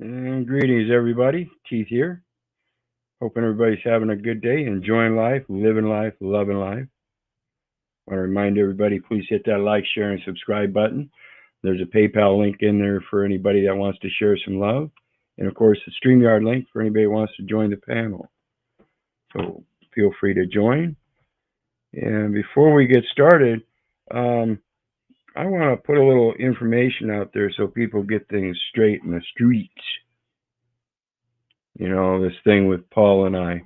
And greetings, everybody. Keith here. Hoping everybody's having a good day, enjoying life, living life, loving life. I want to remind everybody, please hit that like, share, and subscribe button. There's a PayPal link in there for anybody that wants to share some love. And, of course, the StreamYard link for anybody who wants to join the panel. So feel free to join. And before we get started, I want to put a little information out there so people get things straight in the streets. You know, this thing with Paul and I.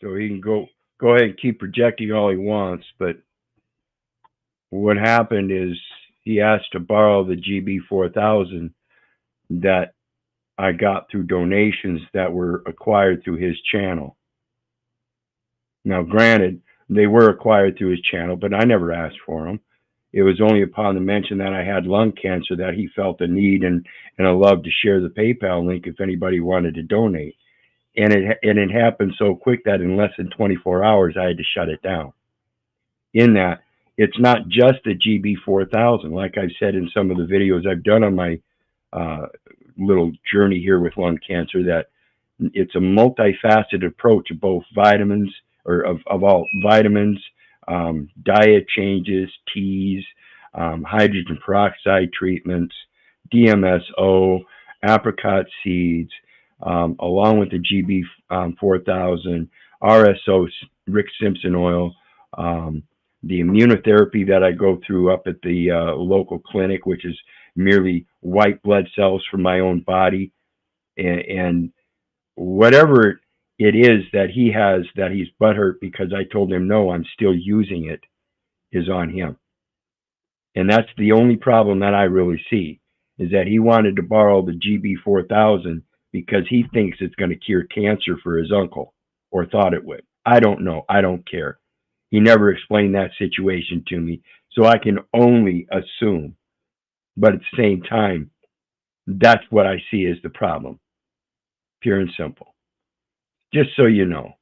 So he can go ahead and keep projecting all he wants, but what happened is he asked to borrow the GB4000 that I got through donations that were acquired through his channel. Now, granted, they were acquired through his channel, but I never asked for them. It was only upon the mention that I had lung cancer that he felt a need and a love to share the PayPal link if anybody wanted to donate. And it happened so quick that in less than 24 hours, I had to shut it down. In that, it's not just the GB4000. Like I've said in some of the videos I've done on my little journey here with lung cancer, that it's a multifaceted approach of both vitamins, or of all vitamins, diet changes, teas, hydrogen peroxide treatments, DMSO, apricot seeds, along with the GB4000, RSO, Rick Simpson oil, the immunotherapy that I go through up at the local clinic, which is merely white blood cells from my own body, and whatever it is that he has that he's butthurt because I told him no, I'm still using it, is on him. And that's the only problem that I really see, is that he wanted to borrow the GB4000 because he thinks it's going to cure cancer for his uncle, or thought it would. I don't know. I don't care. He never explained that situation to me, so I can only assume. But at the same time, that's what I see as the problem. Pure and simple. Just so you know.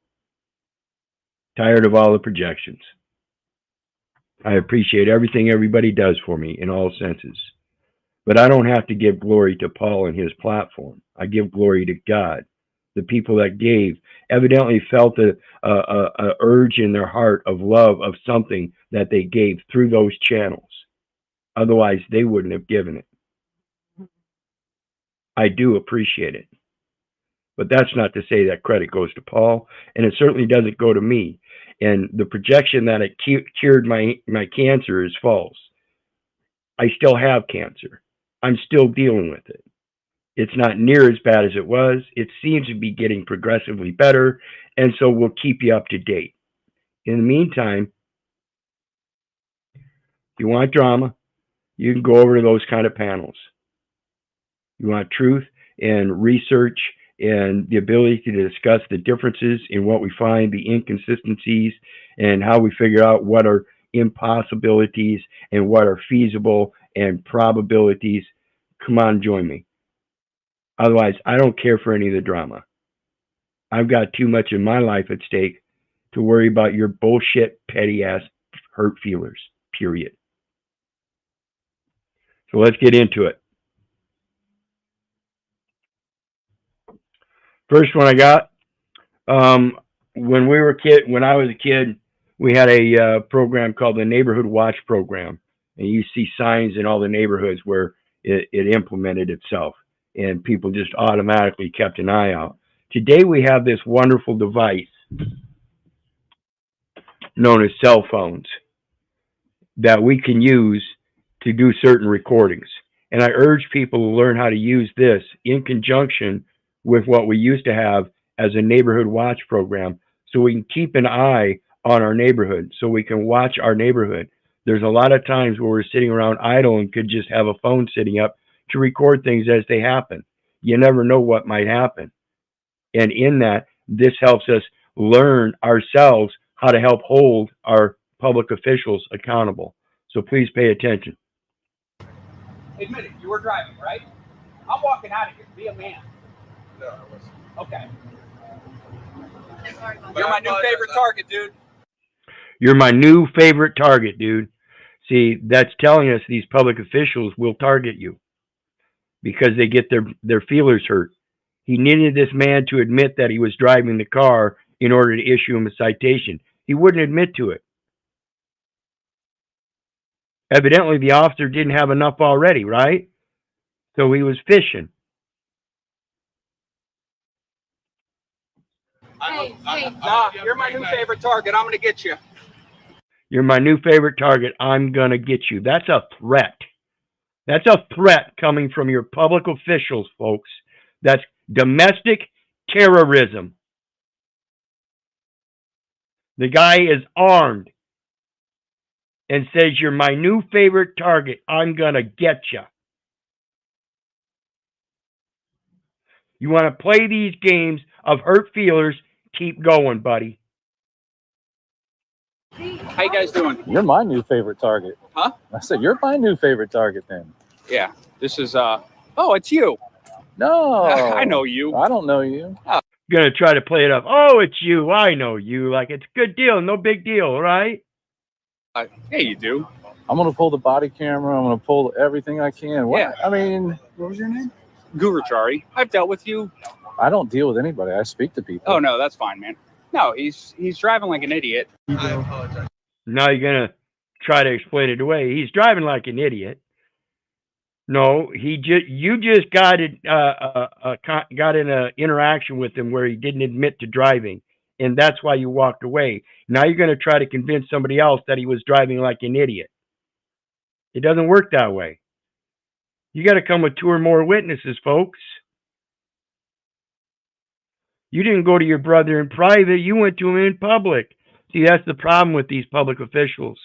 Tired of all the projections. I appreciate everything everybody does for me in all senses. But I don't have to give glory to Paul and his platform. I give glory to God. The people that gave evidently felt a urge in their heart of love of something that they gave through those channels. Otherwise, they wouldn't have given it. I do appreciate it. But that's not to say that credit goes to Paul, and it certainly doesn't go to me. And the projection that it cured my cancer is false. I still have cancer. I'm still dealing with it. It's not near as bad as it was. It seems to be getting progressively better, and so we'll keep you up to date. In the meantime, if you want drama, you can go over to those kind of panels. You want truth and research and the ability to discuss the differences in what we find, the inconsistencies, and how we figure out what are impossibilities and what are feasible and probabilities. Come on, join me. Otherwise, I don't care for any of the drama. I've got too much in my life at stake to worry about your bullshit, petty-ass hurt feelers, period. So let's get into it. First one I got, when I was a kid, we had a program called the Neighborhood Watch Program. And you see signs in all the neighborhoods where it implemented itself. And people just automatically kept an eye out. Today we have this wonderful device known as cell phones that we can use to do certain recordings. And I urge people to learn how to use this in conjunction with what we used to have as a neighborhood watch program, so we can keep an eye on our neighborhood, so we can watch our neighborhood. There's a lot of times where we're sitting around idle and could just have a phone sitting up to record things as they happen. You never know what might happen. And in that, this helps us learn ourselves how to help hold our public officials accountable. So please pay attention. Admit it, you were driving, right? I'm walking out of here. Be a man. No, I wasn't. Okay. You're my new favorite target, dude. You're my new favorite target, dude. See, that's telling us these public officials will target you. because they get their feelers hurt. He needed this man to admit that he was driving the car in order to issue him a citation. He wouldn't admit to it. Evidently, the officer didn't have enough already, right? So he was fishing. Hey, nah, you're my new favorite target. I'm going to get you. You're my new favorite target. I'm going to get you. That's a threat. That's a threat coming from your public officials, folks. That's domestic terrorism. The guy is armed and says, you're my new favorite target. I'm going to get you. You want to play these games of hurt feelers? Keep going, buddy. How you guys doing? You're my new favorite target. Huh? I said, you're my new favorite target then. Yeah, this is, oh, it's you. No. I know you. I don't know you. Going to try to play it up. Oh, it's you. I know you. Like, it's a good deal. No big deal, right? Yeah, you do. I'm going to pull the body camera. I'm going to pull everything I can. What? Yeah. I mean, What was your name? Gurachari. I've dealt with you. I don't deal with anybody. I speak to people. Oh, no, that's fine, man. No, he's driving like an idiot. I apologize. Now you're going to try to explain it away. He's driving like an idiot. No, you just got in an interaction with him where he didn't admit to driving, and that's why you walked away. Now you're going to try to convince somebody else that he was driving like an idiot. It doesn't work that way. You got to come with 2 or more witnesses, folks. You didn't go to your brother in private. You went to him in public. See, that's the problem with these public officials.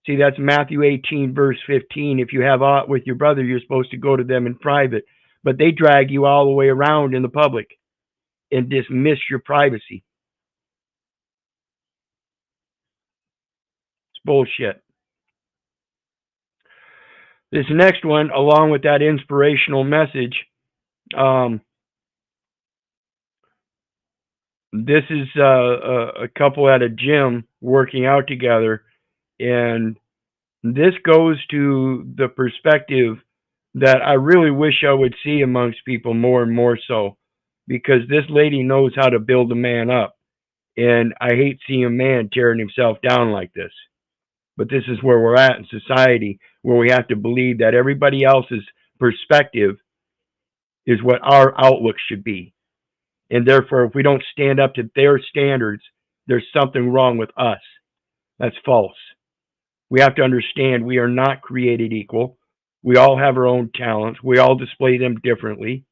See, that's Matthew 18, verse 15. If you have aught with your brother, you're supposed to go to them in private. But they drag you all the way around in the public and dismiss your privacy. It's bullshit. This next one, along with that inspirational message, this is a couple at a gym working out together, and this goes to the perspective that I really wish I would see amongst people more and more so, because this lady knows how to build a man up, and I hate seeing a man tearing himself down like this. But this is where we're at in society, where we have to believe that everybody else's perspective is what our outlook should be. And therefore, if we don't stand up to their standards, there's something wrong with us. That's false. We have to understand we are not created equal. We all have our own talents. We all display them differently.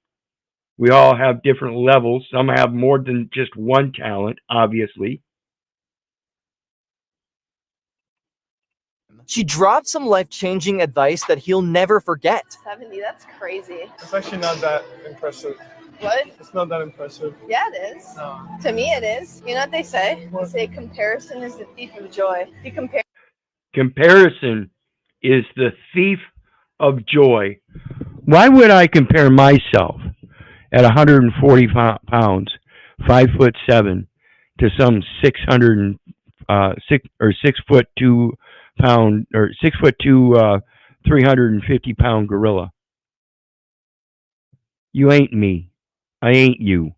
We all have different levels. Some have more than just one talent, obviously. She dropped some life-changing advice that he'll never forget. 70, that's crazy. It's actually not that impressive. What? It's not that impressive. Yeah, it is. No. To me, it is. You know what they say? They say comparison is the thief of joy. If you compare. Comparison is the thief of joy. Why would I compare myself at 140 pounds, 5'7", to some 6'2" pound or 6'2", 350-pound gorilla? You ain't me. I ain't you.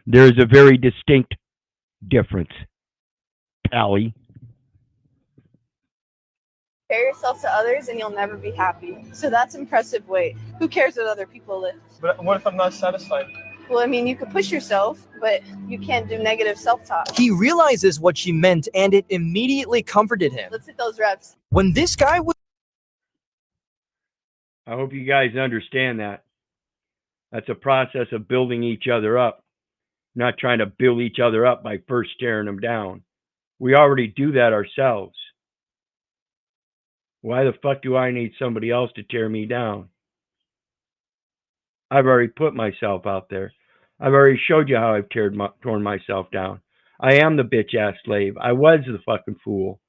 There's a very distinct difference, Pally. Compare yourself to others and you'll never be happy. So that's impressive weight. Who cares what other people lift? But what if I'm not satisfied? Well, I mean, you could push yourself, but you can't do negative self-talk. He realizes what she meant, and it immediately comforted him. Let's hit those reps. When this guy was... I hope you guys understand that. That's a process of building each other up, not trying to build each other up by first tearing them down. We already do that ourselves. Why the fuck do I need somebody else to tear me down? I've already put myself out there. I've already showed you how I've torn myself down. I am the bitch-ass slave. I was the fucking fool.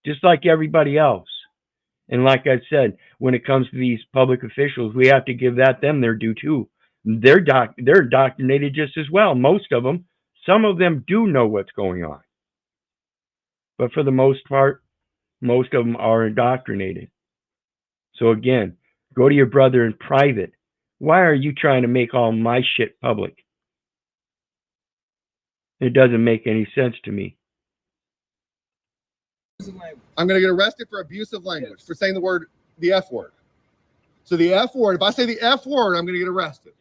Just like everybody else. And like I said, when it comes to these public officials, we have to give them their due too. They're indoctrinated just as well. Most of them. Some of them do know what's going on. But for the most part, most of them are indoctrinated. So again, Go to your brother in private. Why are you trying to make all my shit public? It doesn't make any sense to me. I'm going to get arrested for abusive language, for saying the F word. So the F word, if I say the F word, I'm going to get arrested.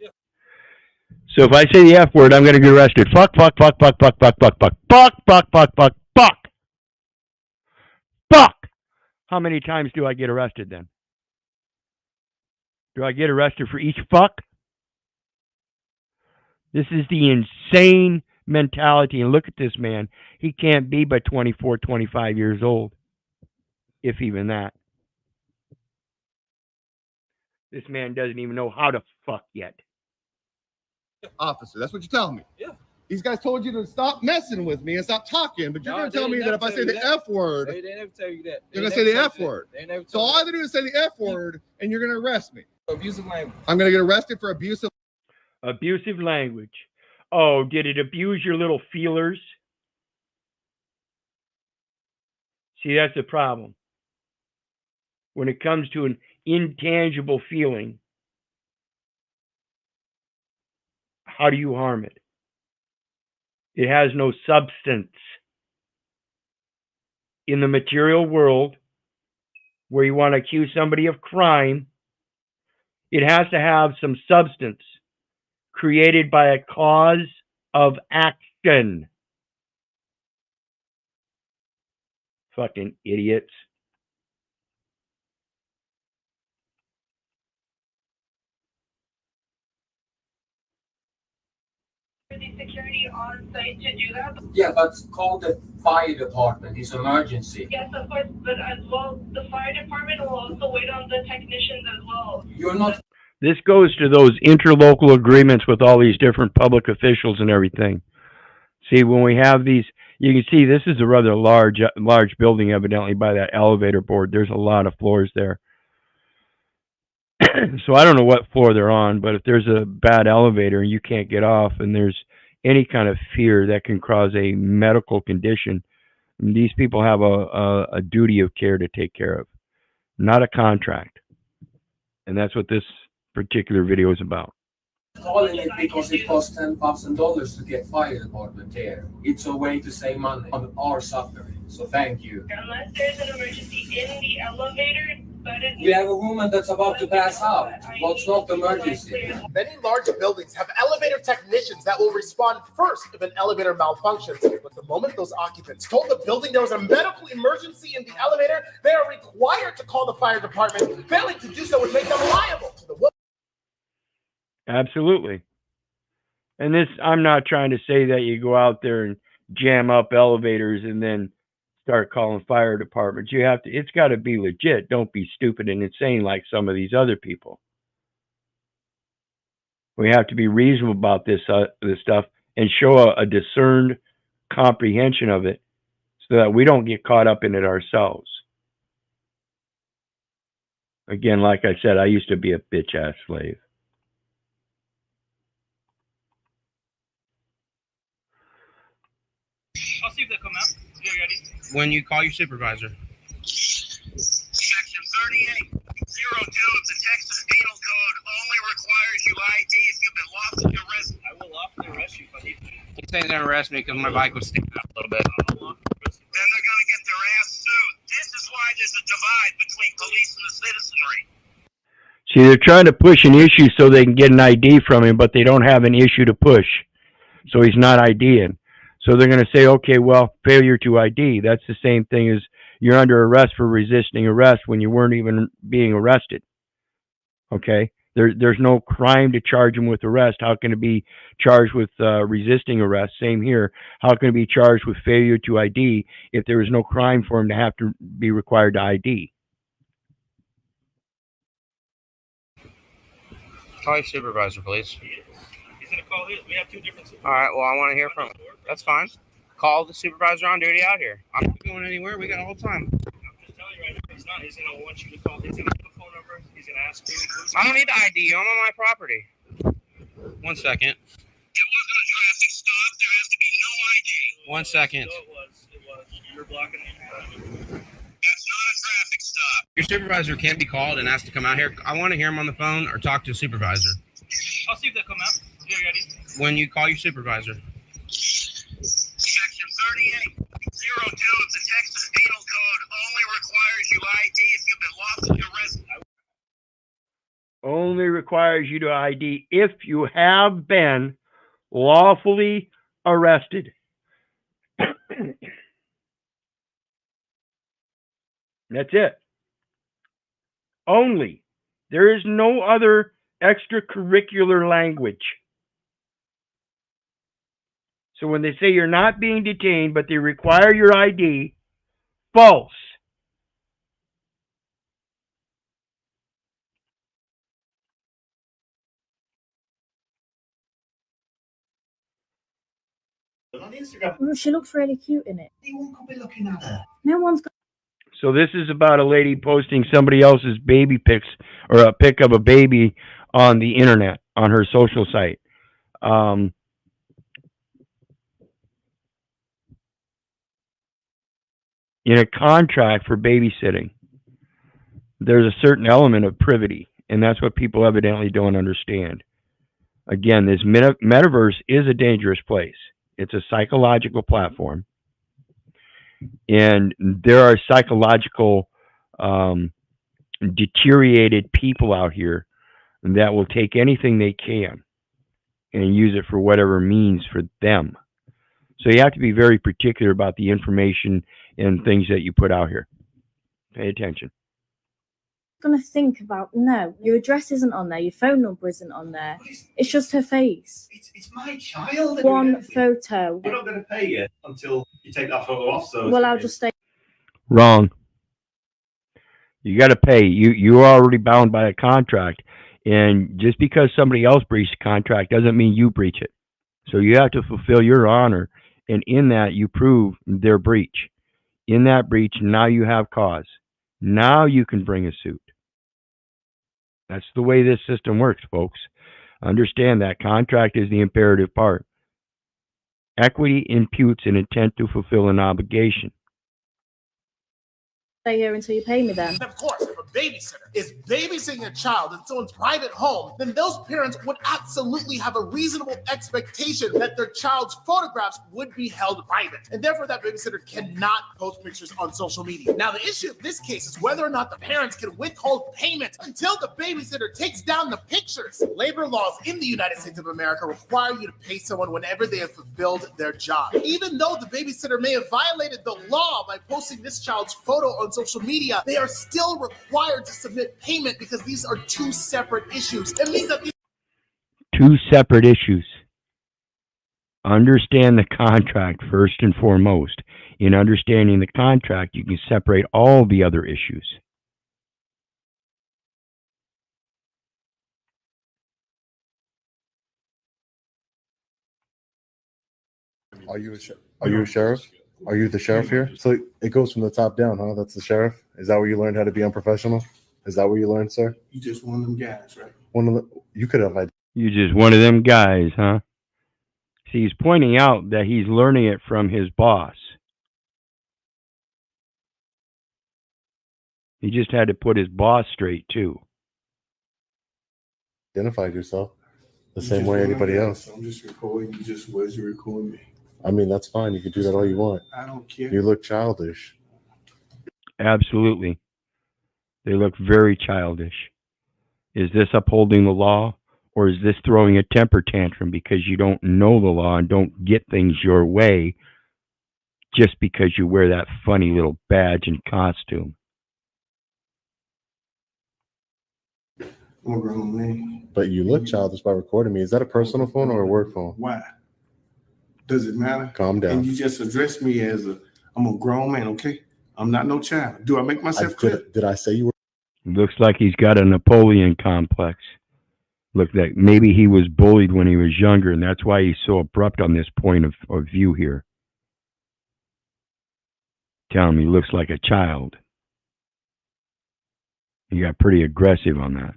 So if I say the F word, I'm going to get arrested. Fuck. How many times do I get arrested then? Do I get arrested for each fuck? This is the insane mentality. And look at this man. He can't be but 24, 25 years old, if even that. This man doesn't even know how to fuck yet. Officer, that's what you're telling me. Yeah. These guys told you to stop messing with me and stop talking, but you're going to tell me that if I say the F word, they never tell you that. you're going to say the F word. They never So tell all I have to do is say the F word, and you're going to arrest me. abusive language. I'm going to get arrested for abusive. Abusive language. Oh, did it abuse your little feelers? See, that's the problem. When it comes to an intangible feeling, how do you harm it? It has no substance. In the material world, where you want to accuse somebody of crime, it has to have some substance created by a cause of action. Fucking idiots. Security on site to do that? Yeah, but call the fire department. It's emergency. Yes, of course, but as well, the fire department will also wait on the technicians as well. You're not. This goes to those interlocal agreements with all these different public officials and everything. See, when we have these, you can see this is a rather large building, evidently, by that elevator board. There's a lot of floors there. So I don't know what floor they're on, but if there's a bad elevator and you can't get off and there's any kind of fear that can cause a medical condition, these people have a duty of care to take care of, not a contract. And that's what this particular video is about. Calling it because it costs $10,000 to get fire department here. It's a way to save money on our suffering. So thank you. Unless there's an emergency in the elevator, but We have a woman that's about to pass out. What's not emergency? Many large buildings have elevator technicians that will respond first if an elevator malfunctions. But the moment those occupants told the building there was a medical emergency in the elevator, they are required to call the fire department. Failing to do so would make them liable to the. Absolutely. And this, I'm not trying to say that you go out there and jam up elevators and then start calling fire departments. You have to, it's got to be legit. Don't be stupid and insane like some of these other people. We have to be reasonable about this stuff and show a discerned comprehension of it so that we don't get caught up in it ourselves. Again, like I said, I used to be a bitch-ass slave. I'll see if they come out. When you call your supervisor. Section 3802 of the Texas Penal Code only requires you ID if you've been lawfully arrested. I will lawfully arrest you if I need to. He's saying they're gonna arrest me because my bike was sticking out a little bit. Then they're going to get their ass sued. This is why there's a divide between police and the citizenry. See, they're trying to push an issue so they can get an ID from him, but they don't have an issue to push. So he's not IDing. So they're going to say, okay, well, failure to ID. That's the same thing as you're under arrest for resisting arrest when you weren't even being arrested. Okay? There's no crime to charge him with arrest. How can it be charged with resisting arrest? Same here. How can it be charged with failure to ID if there is no crime for him to have to be required to ID? Call your supervisor, please. He's going to call his. We have two different supervisors. All right, well, I want to hear from him. That's fine. Call the supervisor on duty out here. I'm not going anywhere. We got all the time. I'm just telling you right now, he's not. He's going to want you to call. He's going to have a phone number. He's going to ask you. I don't need the ID. I'm on my property. 1 second. It wasn't a traffic stop. There has to be no ID. 1 second. No, it was. You're blocking it. That's not a traffic stop. Your supervisor can't be called and asked to come out here. I want to hear him on the phone or talk to a supervisor. I'll see if they'll come out. You ready? When you call your supervisor. Section 3802 of the Texas Penal Code only requires you ID if you've been lawfully arrested. Only requires you to ID if you have been lawfully arrested. That's it. Only. There is no other extracurricular language. So when they say you're not being detained, but they require your ID, false. On Instagram. Ooh, she looks really cute in it. Anyone could be looking at her. No one's got. So this is about a lady posting somebody else's baby pics or a pic of a baby on the internet, on her social site. In a contract for babysitting, there's a certain element of privity, and that's what people evidently don't understand. Again, this metaverse is a dangerous place. It's a psychological platform, and there are psychological deteriorated people out here that will take anything they can and use it for whatever means for them. So you have to be very particular about the information and things that you put out here. Pay attention. Gonna think about, no, your address isn't on there, your phone number isn't on there. It's just her face. It's my child. One photo. We're not going to pay you until you take that photo off. So Well, I'll just stay. Wrong. You got to pay. You're already bound by a contract, and just because somebody else breached the contract doesn't mean you breach it. So you have to fulfill your honor, and in that you prove their breach. In that breach, now you have cause. Now you can bring a suit. That's the way this system works, folks. Understand that contract is the imperative part. Equity imputes an intent to fulfill an obligation. Stay here until you pay me then. Of course, if a babysitter is babysitting a child in someone's private home, then those parents would absolutely have a reasonable expectation that their child's photographs would be held private. And therefore, that babysitter cannot post pictures on social media. Now, the issue in this case is whether or not the parents can withhold payment until the babysitter takes down the pictures. Labor laws in the United States of America require you to pay someone whenever they have fulfilled their job. Even though the babysitter may have violated the law by posting this child's photo on social media, they are still required to submit payment because these are two separate issues. It means that Two separate issues. Understand the contract first and foremost. In understanding the contract, you can separate all the other issues. Are you a sheriff? Are you the sheriff here? So it goes from the top down, huh? That's the sheriff? Is that where you learned how to be unprofessional? Is that where you learned, sir? You just one of them guys, right? You could have. You just one of them guys, huh? See, he's pointing out that he's learning it from his boss. He just had to put his boss straight, too. Identified yourself the same way anybody else. I'm just recording. You just was recording me. I mean, that's fine. You can do that all you want. I don't care. You look childish. Absolutely. They look very childish. Is this upholding the law, or is this throwing a temper tantrum because you don't know the law and don't get things your way just because you wear that funny little badge and costume? I'm a grown man. But you look childish by recording me. Is that a personal phone or a work phone? Why? Does it matter? Calm down. And you just address me as I'm a grown man, okay? I'm not no child. Do I make myself clear? Did I say you were? Looks like he's got a Napoleon complex. Look, that maybe he was bullied when he was younger, and that's why he's so abrupt on this point of view here. Tell him he looks like a child. He got pretty aggressive on that.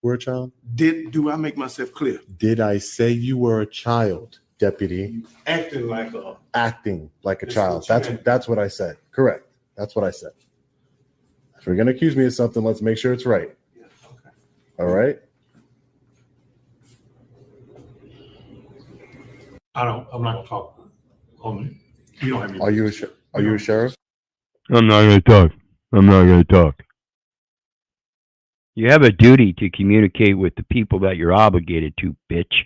Were a child? Do I make myself clear? Did I say you were a child, deputy? Acting like a child. That's what I said. Correct. That's what I said. you're gonna accuse me of something, let's make sure it's right. All right. I'm not gonna talk. You don't have any. Are you a sheriff? I'm not going to talk. I'm not going to talk. You have a duty to communicate with the people that you're obligated to, bitch.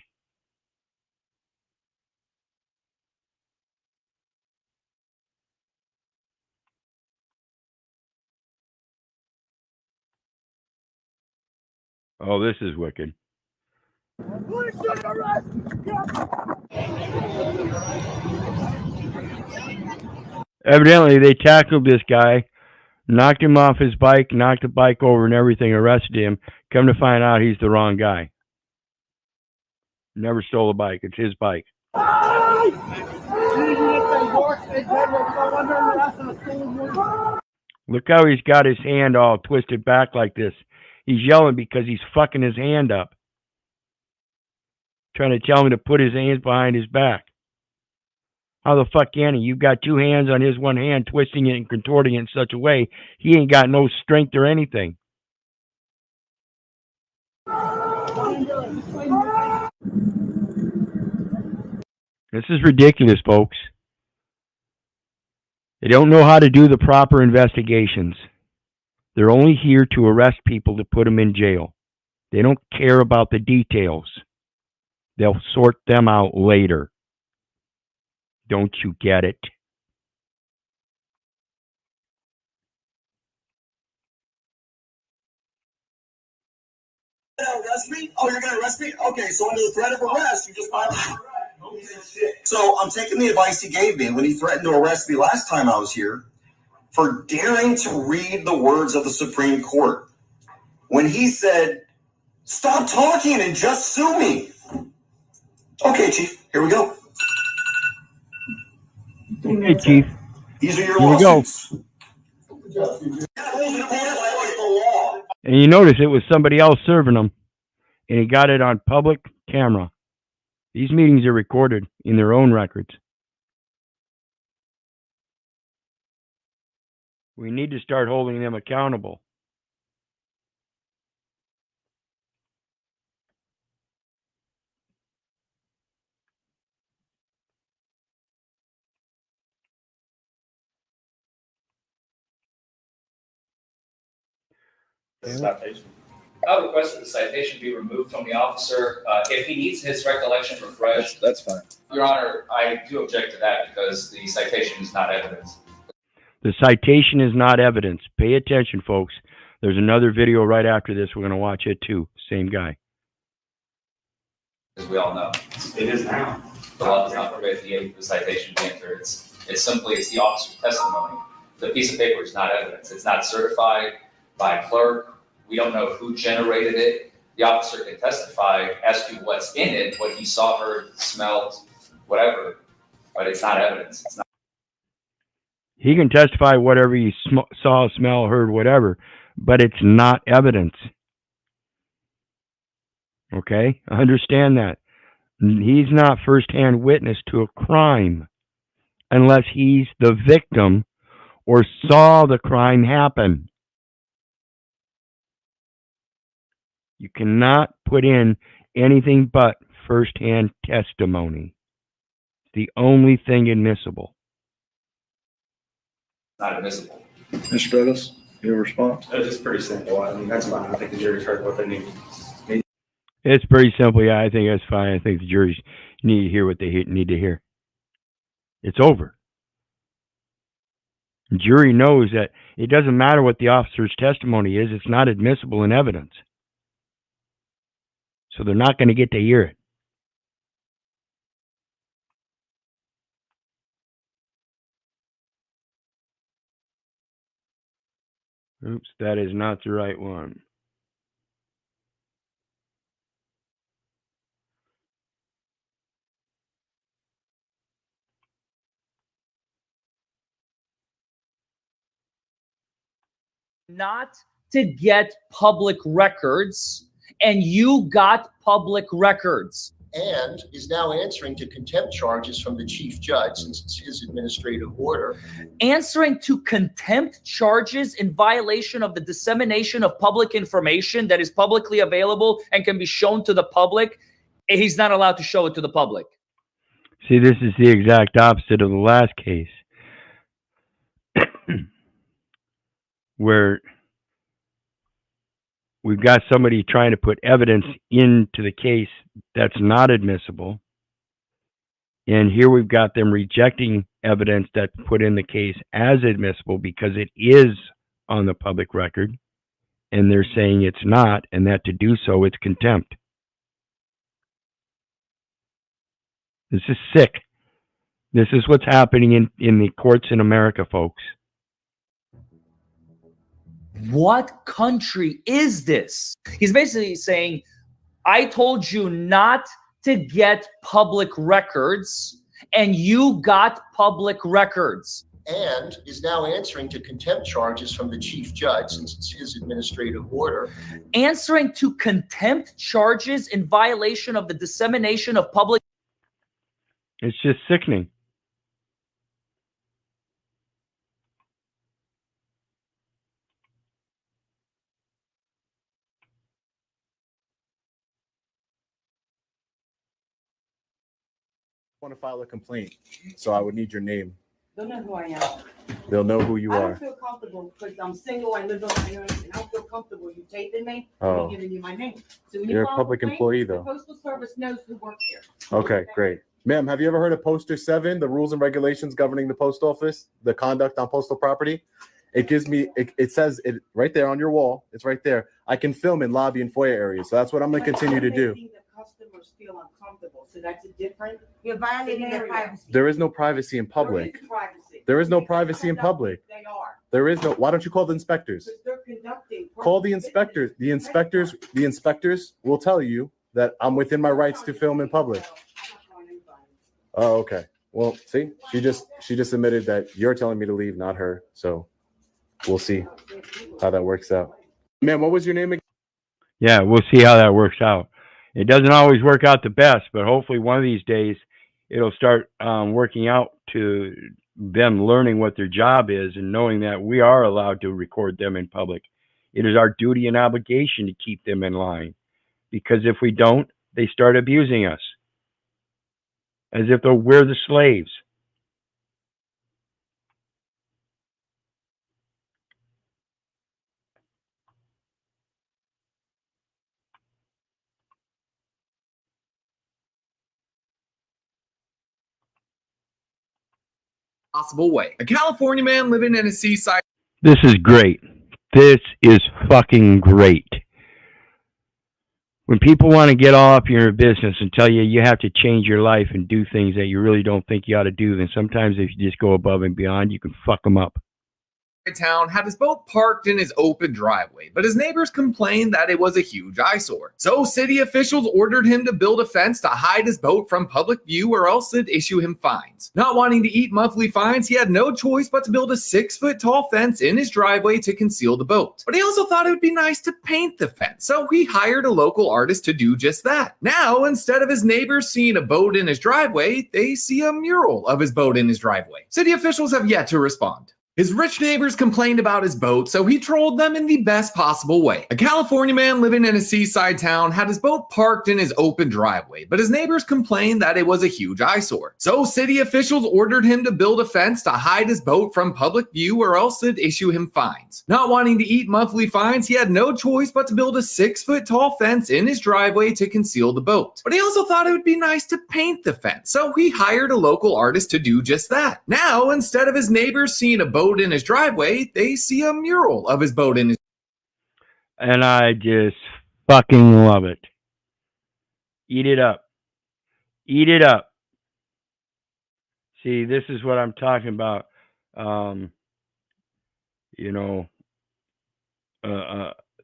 Oh, this is wicked. Evidently, they tackled this guy, knocked him off his bike, knocked the bike over and everything, arrested him. Come to find out he's the wrong guy. Never stole a bike. It's his bike. Look how he's got his hand all twisted back like this. He's yelling because he's fucking his hand up. Trying to tell him to put his hands behind his back. How the fuck can he? You've got two hands on his one hand, twisting it and contorting it in such a way, he ain't got no strength or anything. This is ridiculous, folks. They don't know how to do the proper investigations. They're only here to arrest people to put them in jail. They don't care about the details. They'll sort them out later. Don't you get it? Arrest me? Oh, you're going to arrest me? Okay, so under the threat of arrest, you just filed. So I'm taking the advice he gave me when he threatened to arrest me last time I was here for daring to read the words of the Supreme Court. When he said, stop talking and just sue me. Okay, Chief, here we go. Hey, Chief. These are your Here we go. lawsuits. And you notice it was somebody else serving them, and he got it on public camera. These meetings are recorded in their own records. We need to start holding them accountable. Citation. I would request that the citation be removed from the officer. If he needs his recollection refreshed. That's fine. Your Honor, I do object to that because the citation is not evidence. The citation is not evidence. Pay attention, folks. There's another video right after this. We're going to watch it too. Same guy. As we all know. It is now. The law does not permit the citation to be entered. It's the officer's testimony. The piece of paper is not evidence. It's not certified by a clerk. We don't know who generated it. The officer can testify as to what's in it, what he saw, heard, smelled, whatever, but it's not evidence. It's not. He can testify whatever he saw, smell, heard, whatever, but it's not evidence. Okay? Understand that. He's not first-hand witness to a crime unless he's the victim or saw the crime happen. You cannot put in anything but first-hand testimony. It's the only thing admissible. Not admissible. Mr. Douglas, your response? It's just pretty simple. I mean, that's fine. I think the jury's heard what they need. It's pretty simple. Yeah, I think that's fine. I think the juries need to hear what they need to hear. It's over. The jury knows that it doesn't matter what the officer's testimony is. It's not admissible in evidence. So they're not going to get to hear it. Oops, that is not the right one. Not to get public records, and you got public records. and is now answering to contempt charges from the chief judge since it's his administrative order. Answering to contempt charges in violation of the dissemination of public information that is publicly available and can be shown to the public. He's not allowed to show it to the public. See, this is the exact opposite of the last case, where we've got somebody trying to put evidence into the case that's not admissible. And here we've got them rejecting evidence that's put in the case as admissible because it is on the public record. And they're saying it's not, and that to do so, it's contempt. This is sick. This is what's happening in the courts in America, folks. What country is this? He's basically saying, I told you not to get public records, and you got public records. And is now answering to contempt charges from the chief judge since it's his administrative order. Answering to contempt charges in violation of the dissemination of public. It's just sickening. I want to file a complaint, so I would need your name. They'll know who I am. They'll know who you I are. don't feel comfortable because I'm single. I live on my own, and I don't feel comfortable you taping me Oh. and giving you my name. So when You're a file public complaint, employee, the though. Postal Service knows who works here. Okay, great. Ma'am, have you ever heard of Poster 7, the rules and regulations governing the post office, the conduct on postal property? It gives me, it says it right there on your wall. It's right there. I can film in lobby and foyer areas. So that's what I'm going to continue to do. The customers feel uncomfortable, so that's a different. You're violating their privacy. There is no privacy in public. There is no privacy in public. They are. There is no, why don't you call the inspectors? Because they're conducting. Call the inspectors. The inspectors will tell you that I'm within my rights to film in public. Oh, okay. Well, see, she just admitted that you're telling me to leave, not her. So we'll see how that works out. Ma'am, what was your name again? Yeah, we'll see how that works out. It doesn't always work out the best, but hopefully one of these days it'll start working out to them learning what their job is and knowing that we are allowed to record them in public. It is our duty and obligation to keep them in line, because if we don't, they start abusing us as if we're the slaves. Possible way. A California man living in a seaside. This is great. This is fucking great. When people want to get all up in your business and tell you have to change your life and do things that you really don't think you ought to do, then sometimes if you just go above and beyond, you can fuck them up. Town had his boat parked in his open driveway, but his neighbors complained that it was a huge eyesore. So city officials ordered him to build a fence to hide his boat from public view, or else they'd issue him fines. Not wanting to eat monthly fines, he had no choice but to build a 6-foot tall fence in his driveway to conceal the boat. But he also thought it would be nice to paint the fence, so he hired a local artist to do just that. Now, instead of his neighbors seeing a boat in his driveway, they see a mural of his boat in his driveway. City officials have yet to respond. His rich neighbors complained about his boat, so he trolled them in the best possible way. A California man living in a seaside town had his boat parked in his open driveway, but his neighbors complained that it was a huge eyesore. So city officials ordered him to build a fence to hide his boat from public view, or else they'd issue him fines. Not wanting to eat monthly fines, he had no choice but to build a 6-foot tall fence in his driveway to conceal the boat. But he also thought it would be nice to paint the fence, so he hired a local artist to do just that. Now, instead of his neighbors seeing a boat in his driveway, they see a mural of his boat in his. And I just fucking love it. Eat it up. Eat it up. See, this is what I'm talking about.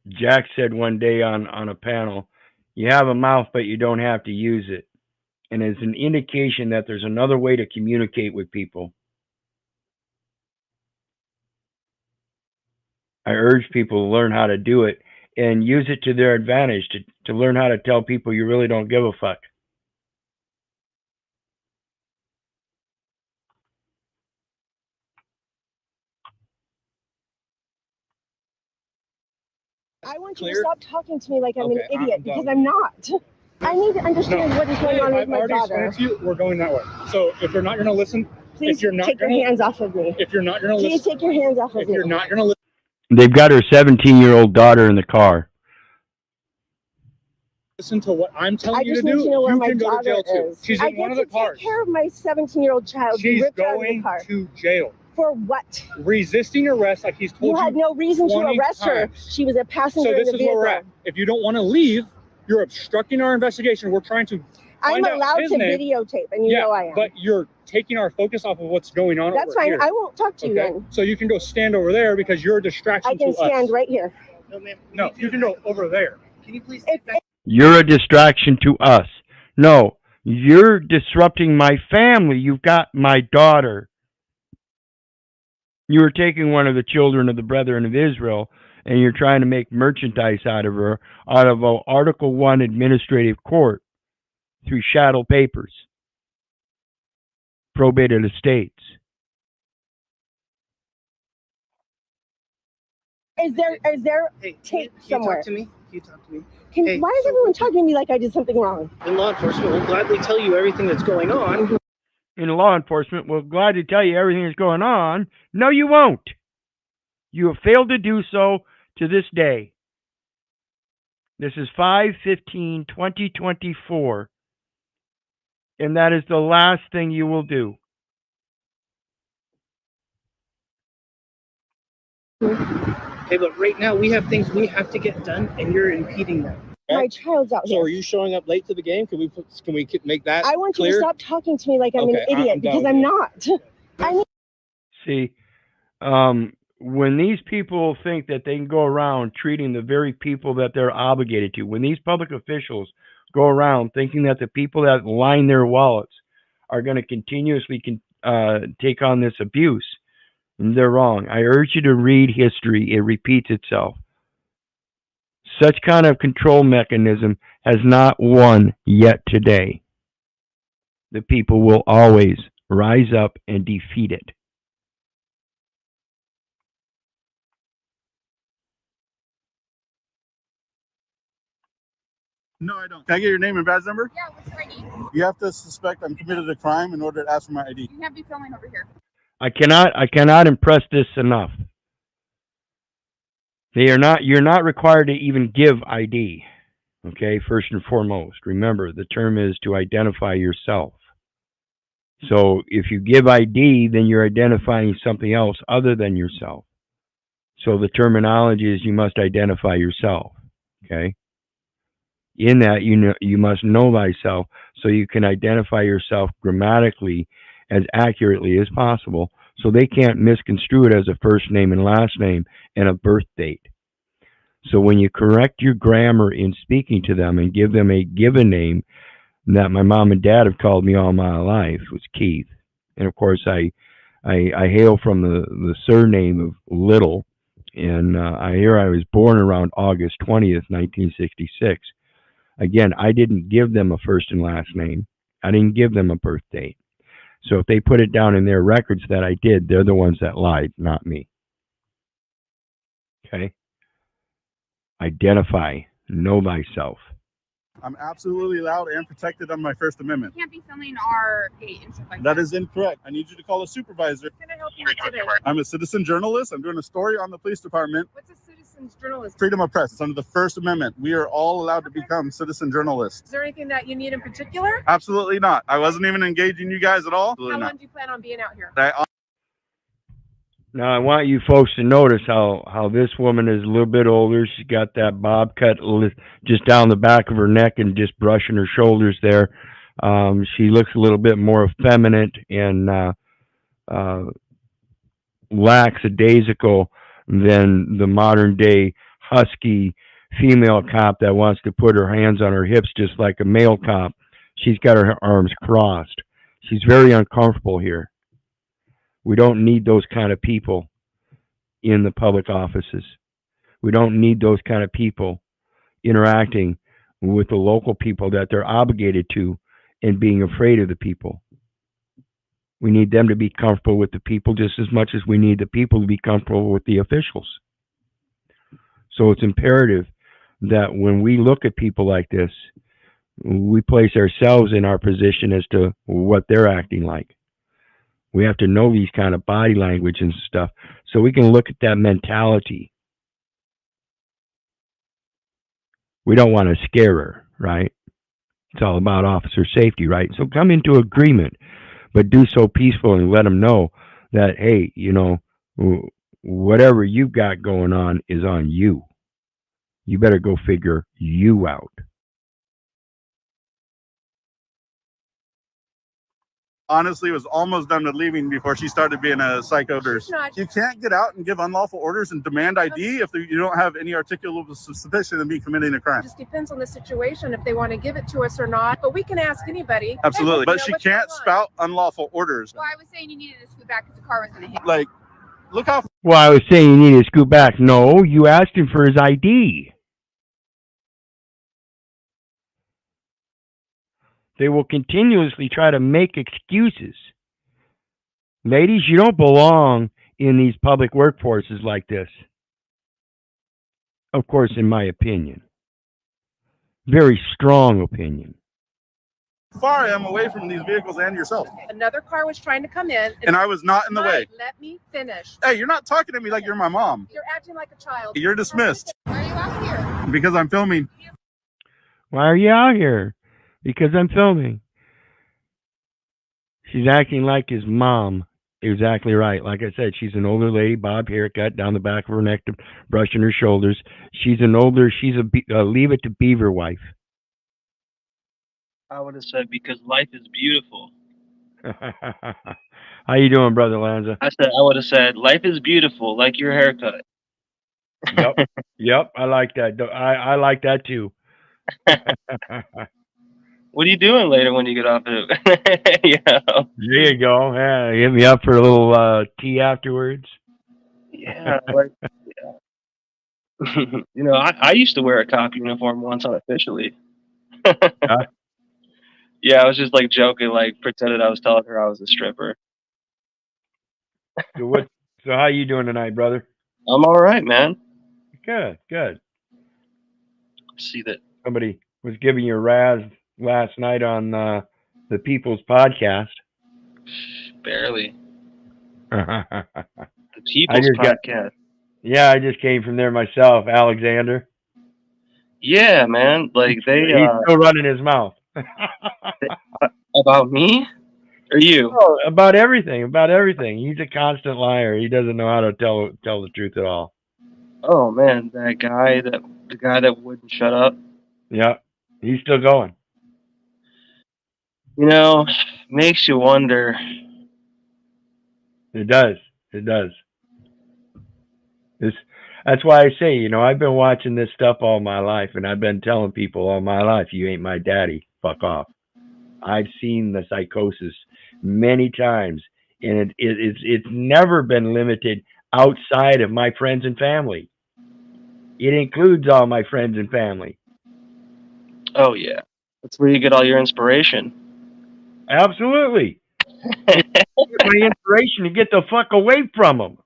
Jack said one day on a panel, you have a mouth, but you don't have to use it. And it's an indication that there's another way to communicate with people. I urge people to learn how to do it and use it to their advantage, to learn how to tell people you really don't give a fuck. I want you Clear? to stop talking to me like I'm Okay, an idiot I'm because done. I'm not. I need to understand what is going on with I've my already daughter. explained to you, we're going that way. So if you're not going to listen, Please if you're not take your gonna, hands off of me. If you're not going to Please listen, take your hands off of if me. you're not going to listen. They've got her 17-year-old daughter in the car. Listen to what I'm telling I you just to need do, to know where you my can go to daughter jail too. is. She's I in get one of to the cars. take care of my 17-year-old child. You She's ripped out of the going car. to jail. For what? Resisting arrest, like he's told You had no reason to 20 arrest her. times. She was a passenger So in this the is vehicle. where we're at. If you don't want to leave, you're obstructing our investigation. We're trying to I'm find out allowed his to name. videotape, and you know I am. But you're taking our focus off of what's going on That's over fine. here. I won't talk to you then. So you can go stand over there because you're a distraction I can to us. stand right here. No, ma'am. No, you can go over there. Can you please If, You're a distraction to us. No, you're disrupting my family. You've got my daughter. You are taking one of the children of the brethren of Israel, and you're trying to make merchandise out of her, out of an Article 1 administrative court through shadow papers, probated estates. is there tape somewhere? Talk to me? Can you talk to me? Why is everyone talking to me like I did something wrong? In law enforcement will gladly tell you everything that's going on. In law enforcement, we're glad to tell you everything that's going on. No, you won't. You have failed to do so to this day. This is 5/15/2024, and that is the last thing you will do. Okay, but right now we have things we have to get done, and you're impeding that. My child's out here. So are you showing up late to the game? Can we make that I want clear? you to stop talking to me like I'm an idiot because I'm not. I need See, when these people think that they can go around treating the very people that they're obligated to, when these public officials go around thinking that the people that line their wallets are going to continuously take on this abuse, they're wrong. I urge you to read history. It repeats itself. Such kind of control mechanism has not won yet today. The people will always rise up and defeat it. No, I don't. Can I get your name and badge number? Yeah, what's your ID? You have to suspect I'm committed a crime in order to ask for my ID. You can't be filming over here. I cannot impress this enough. You're not required to even give ID. Okay, first and foremost. Remember, the term is to identify yourself. So if you give ID, then you're identifying something else other than yourself. So the terminology is you must identify yourself. Okay? In that, you must know thyself so you can identify yourself grammatically as accurately as possible so they can't misconstrue it as a first name and last name and a birth date. So when you correct your grammar in speaking to them and give them a given name that my mom and dad have called me all my life was Keith. And of course, I hail from the surname of Little. And I was born around August 20th, 1966. Again, I didn't give them a first and last name. I didn't give them a birth date. So if they put it down in their records that I did, they're the ones that lied, not me. Okay? Identify. Know thyself. I'm absolutely allowed and protected on my First Amendment. You can't be filming our gate and stuff like That is incorrect. I need you to call a supervisor. Can I help you with today? I'm a citizen journalist. I'm doing a story on the police department. What's a citizen's journalist? Freedom of press. It's under the First Amendment. We are all allowed to become citizen journalists. Is there anything that you need in particular? Absolutely not. I wasn't even engaging you guys at all. How long do you plan on being out here? Now, I want you folks to notice how this woman is a little bit older. She's got that bob cut just down the back of her neck and just brushing her shoulders there. She looks a little bit more effeminate and lackadaisical than the modern day husky female cop that wants to put her hands on her hips just like a male cop. She's got her arms crossed. She's very uncomfortable here. We don't need those kind of people in the public offices. We don't need those kind of people interacting with the local people that they're obligated to and being afraid of the people. We need them to be comfortable with the people just as much as we need the people to be comfortable with the officials. So it's imperative that when we look at people like this, we place ourselves in our position as to what they're acting like. We have to know these kind of body language and stuff so we can look at that mentality. We don't want to scare her, right? It's all about officer safety, right? So come into agreement, but do so peacefully and let them know that, hey, you know, whatever you've got going on is on you. You better go figure you out. Honestly, was almost done with leaving before she started being a psycho nurse. You can't get out and give unlawful orders and demand ID if you don't have any articulable suspicion of me committing a crime. It just depends on the situation if they want to give it to us or not. But we can ask anybody. Absolutely, hey, but she can't spout unlawful orders. Well, I was saying you needed to scoot back because the car was going to hit. Like, look how. Well, I was saying you need to scoot back. No, you asked him for his ID. They will continuously try to make excuses. Ladies, you don't belong in these public workforces like this. Of course, in my opinion. Very strong opinion. How far I am away from these vehicles and yourself. Another car was trying to come in. And I was not in the way. Let me finish. Hey, you're not talking to me like you're my mom. You're acting like a child. You're dismissed. Why are you out here? Because I'm filming. Why are you out here? Because I'm filming. She's acting like his mom. Exactly right. Like I said, she's an older lady, bob haircut down the back of her neck, brushing her shoulders. She's a leave it to beaver wife. I would have said because life is beautiful. How you doing, Brother Lanza? I would have said life is beautiful, like your haircut. Yep. I like that. I like that too. What are you doing later when you get off of it? Yeah. There you go. Yeah, hit me up for a little tea afterwards. Yeah. You know, I used to wear a cop uniform once unofficially. Yeah, I was just like joking, like pretended I was telling her I was a stripper. So how you doing tonight, brother? I'm all right, man. Good. See that somebody was giving you a razz last night on the People's Podcast. Barely. The People's Podcast. I just came from there myself, Alexander. Yeah, man. Like he's still running his mouth. About me? Or you? Oh, about everything. He's a constant liar. He doesn't know how to tell the truth at all. Oh man, the guy that wouldn't shut up. Yeah, he's still going. You know, makes you wonder. It does. That's why I say, you know, I've been watching this stuff all my life, and I've been telling people all my life, you ain't my daddy. Fuck off. I've seen the psychosis many times, and it's never been limited outside of my friends and family. It includes all my friends and family. Oh yeah, that's where you get all your inspiration. Absolutely. My inspiration to get the fuck away from them.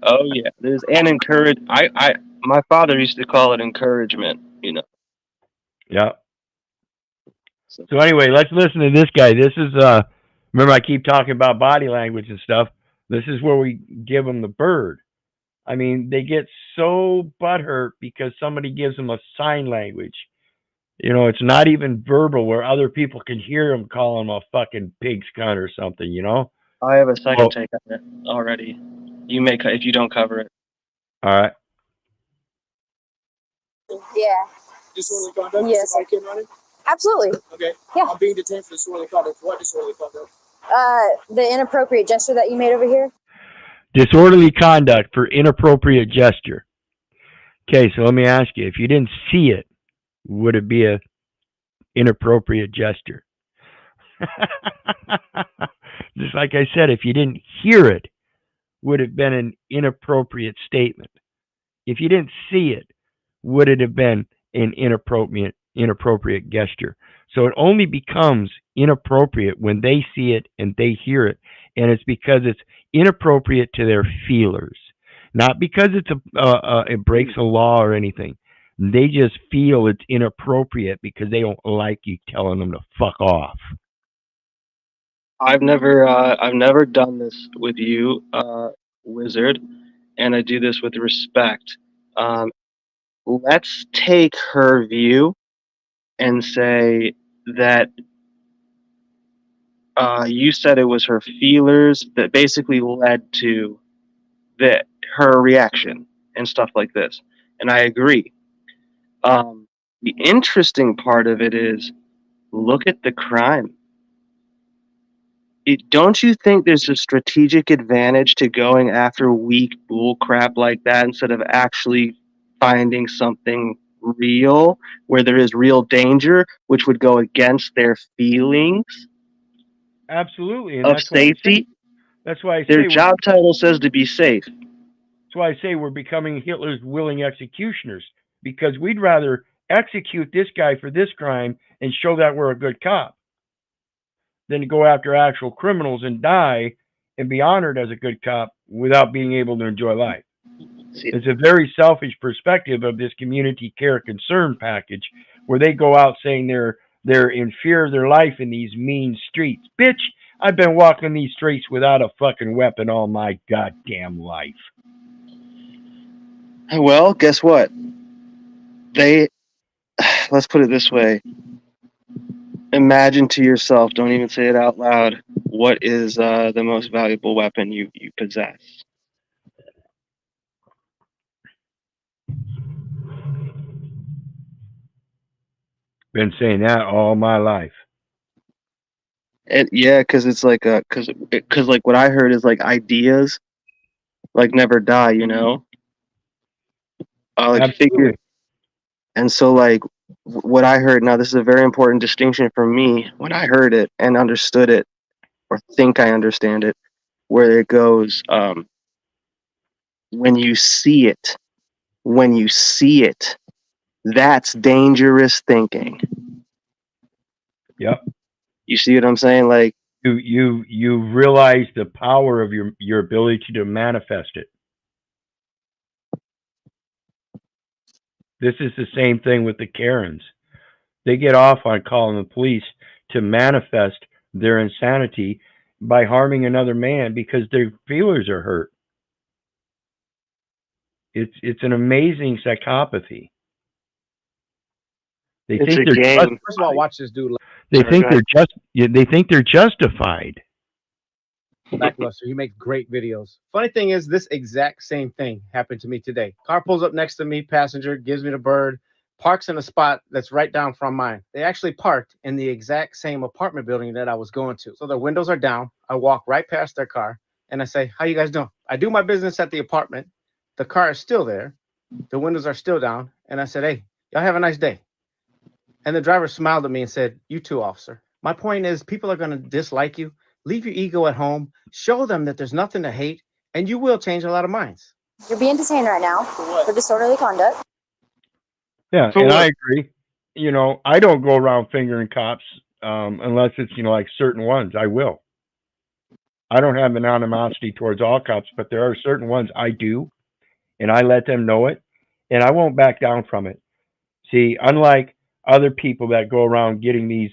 Oh yeah, there's an encourage. My father used to call it encouragement. You know. Yeah. So anyway, let's listen to this guy. This is remember I keep talking about body language and stuff. This is where we give them the bird. I mean, they get so butthurt because somebody gives them a sign language. You know, it's not even verbal where other people can hear them call him a fucking pig's cunt or something, you know? I have a second take on it already. You may if you don't cover it. All right. Yeah. Disorderly conduct? Yes. Is the kid running? Absolutely. Okay. Yeah. I'm being detained for disorderly conduct. What disorderly conduct? The inappropriate gesture that you made over here. Disorderly conduct for inappropriate gesture. Okay, so let me ask you, if you didn't see it, would it be a inappropriate gesture? Just like I said, if you didn't hear it, would it have been an inappropriate statement? If you didn't see it, would it have been an inappropriate gesture? So it only becomes inappropriate when they see it and they hear it, and it's because it's inappropriate to their feelers. not because it breaks a law or anything. They just feel it's inappropriate because they don't like you telling them to fuck off. I've never done this with you, Wizard, and I do this with respect. Let's take her view and say that you said it was her feelers that basically led to her reaction and stuff like this, and I agree. The interesting part of it is, look at the crime. Don't you think there's a strategic advantage to going after weak bullcrap like that instead of actually finding something real where there is real danger, which would go against their feelings Absolutely, and of safety? That's why I Their say job title says to be safe. That's why I say we're becoming Hitler's willing executioners, because we'd rather execute this guy for this crime and show that we're a good cop than to go after actual criminals and die and be honored as a good cop without being able to enjoy life. It's a very selfish perspective of this community care concern package, where they go out saying they're in fear of their life in these mean streets. Bitch, I've been walking these streets without a fucking weapon all my goddamn life. Well, guess what? Let's put it this way. Imagine to yourself, don't even say it out loud, what is the most valuable weapon you possess? Been saying that all my life. And yeah, because it's like because like what I heard is like ideas like never die, you know. Like Absolutely. figure, and so like what I heard. Now this is a very important distinction for me when I heard it and understood it, or think I understand it, where it goes. When you see it, that's dangerous thinking. Yep. You see what I'm saying? Like you realize the power of your ability to manifest it. This is the same thing with the Karens. They get off on calling the police to manifest their insanity by harming another man because their feelers are hurt. It's an amazing psychopathy. They it's think a they're game. First of all, watch this dude. they think they're justified. Lackluster. He makes great videos. Funny thing is, this exact same thing happened to me today. Car pulls up next to me, passenger gives me the bird, parks in a spot that's right down from mine. They actually parked in the exact same apartment building that I was going to. So their windows are down. I walk right past their car and I say, "How you guys doing?" I do my business at the apartment. The car is still there. The windows are still down. And I said, "Hey, y'all have a nice day." And the driver smiled at me and said, "You too, officer." My point is, people are going to dislike you. Leave your ego at home. Show them that there's nothing to hate, and you will change a lot of minds. You're being detained right now for disorderly conduct. Yeah, and I agree. You know, I don't go around fingering cops unless it's, you know, like certain ones. I will. I don't have an animosity towards all cops, but there are certain ones I do, and I let them know it, and I won't back down from it. See, unlike other people that go around getting these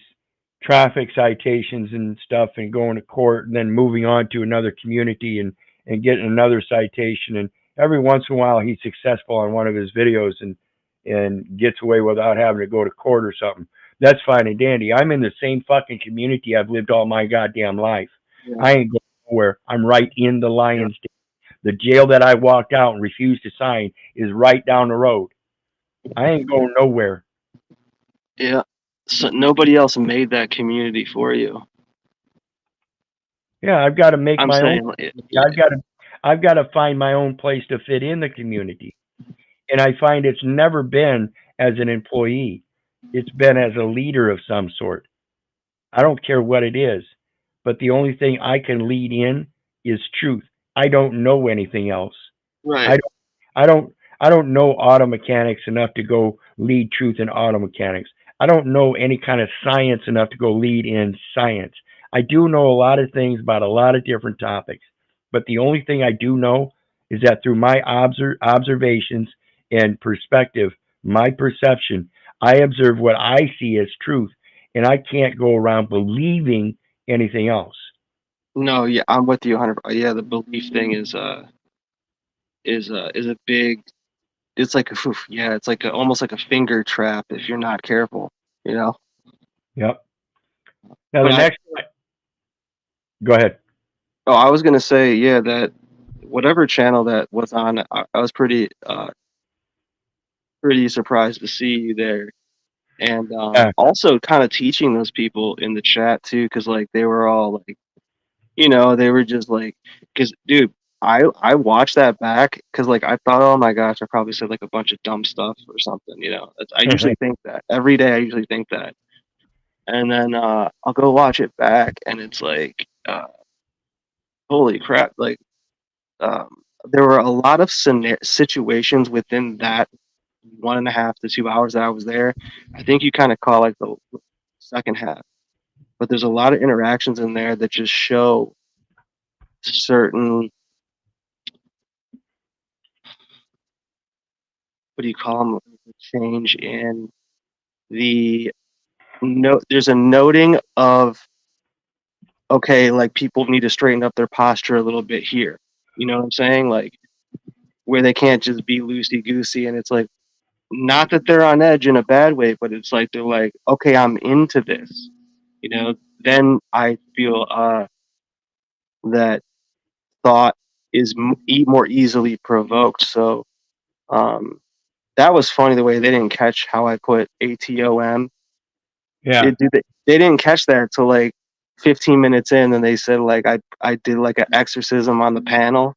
traffic citations and stuff and going to court and then moving on to another community and getting another citation, and every once in a while he's successful on one of his videos and gets away without having to go to court or something. That's fine and dandy. I'm in the same fucking community I've lived all my goddamn life. Yeah. I ain't going nowhere. I'm right in the lion's den. The jail that I walked out and refused to sign is right down the road. I ain't going nowhere. Yeah. So nobody else made that community for you. Yeah, I've got to make my own. I've got to find my own place to fit in the community. And I find it's never been as an employee. It's been as a leader of some sort. I don't care what it is, but the only thing I can lead in is truth. I don't know anything else. Right. I don't know auto mechanics enough to go lead truth in auto mechanics. I don't know any kind of science enough to go lead in science. I do know a lot of things about a lot of different topics, but the only thing I do know is that through my observations and perspective, my perception, I observe what I see as truth, and I can't go around believing anything else. No, yeah, I'm with you 100. Yeah, the belief thing is a big. It's like yeah, it's like almost like a finger trap if you're not careful. You know. Yep. Now But the next. Go ahead. Oh, I was gonna say, yeah, that whatever channel that was on, I was pretty surprised to see you there, and Yeah. also kind of teaching those people in the chat too, because like they were all like, you know, they were just like, because dude, I watched that back because like I thought, oh my gosh, I probably said like a bunch of dumb stuff or something, you know. I usually think that every day. I usually think that, and then I'll go watch it back, and it's like, holy crap, like. There were a lot of situations within that 1.5 to 2 hours that I was there. I think you kind of call like the second half, but there's a lot of interactions in there that just show certain, what do you call them, change in the note. There's a noting of, okay, like people need to straighten up their posture a little bit here. You know what I'm saying? Like where they can't just be loosey goosey, and it's like, not that they're on edge in a bad way, but it's like they're like, okay, I'm into this, you know. Then I feel that thought is more easily provoked. So that was funny the way they didn't catch how I put ATOM. Yeah, they didn't catch that until like 15 minutes in, and they said like I did like an exorcism on the panel.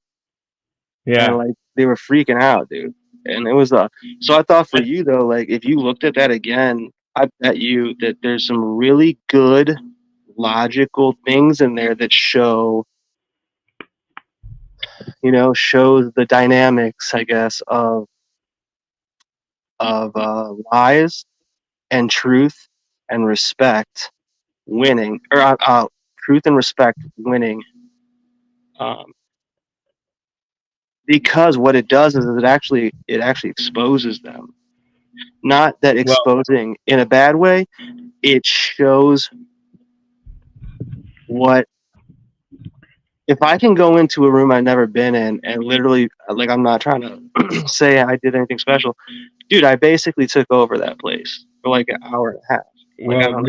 Yeah, and like they were freaking out, dude. And it was so I thought for you though, like if you looked at that again, I bet you that there's some really good logical things in there that show, you know, shows the dynamics, I guess, of lies and truth and respect winning, or truth and respect winning. Because what it does is it actually exposes them. Not that exposing in a bad way. It shows what, if I can go into a room I've never been in and literally, like, I'm not trying to say I did anything special, dude. I basically took over that place for like an hour and a half. Like, well,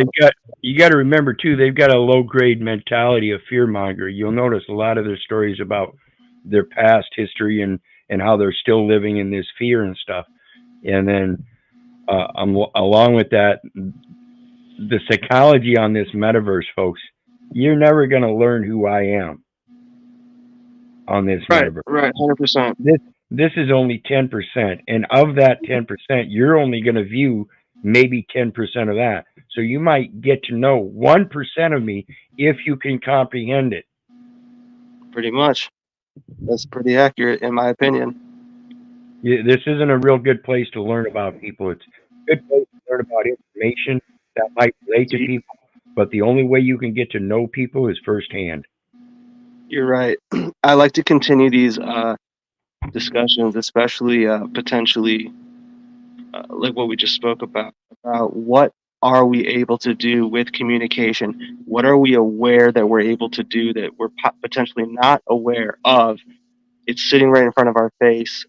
you got to remember too, they've got a low grade mentality of fear monger. You'll notice a lot of their stories about their past history and how they're still living in this fear and stuff. And then along with that, the psychology on this metaverse, folks, you're never going to learn who I am on this metaverse. Right, 100%. This is only 10%, and of that 10%, you're only going to view maybe 10% of that. So you might get to know 1% of me if you can comprehend it. Pretty much. That's pretty accurate, in my opinion. Yeah, this isn't a real good place to learn about people. It's a good place to learn about information that might relate to people, but the only way you can get to know people is firsthand. You're right. I like to continue these discussions, especially potentially like what we just spoke about what are we able to do with communication? What are we aware that we're able to do that we're potentially not aware of? It's sitting right in front of our face.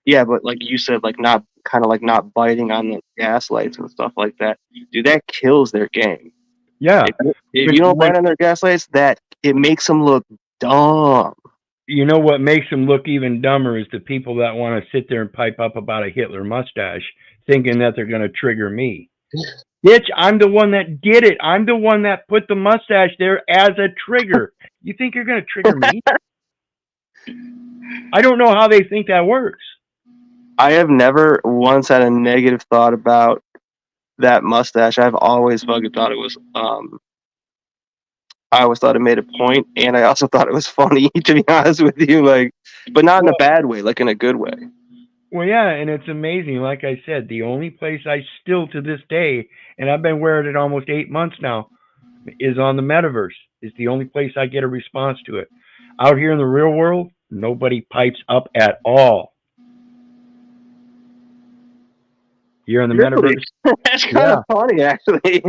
Yeah, but like you said, like not not biting on the gas lights and stuff like that. Dude, that kills their game. Yeah. If you don't bite on their gas lights, that it makes them look dumb. You know what makes them look even dumber is the people that want to sit there and pipe up about a Hitler mustache, thinking that they're going to trigger me. Bitch, I'm the one that did it. I'm the one that put the mustache there as a trigger. You think you're going to trigger me? I don't know how they think that works. I have never once had a negative thought about that mustache. I've always fucking thought it was I always thought it made a point, and I also thought it was funny, to be honest with you, like, but not in a bad way, like in a good way. Well, yeah, and it's amazing. Like I said, the only place I still to this day, and I've been wearing it almost 8 months now, is on the metaverse. It's the only place I get a response to it. Out here in the real world, Nobody pipes up at all. Here on the Really? metaverse. That's kind of funny, actually.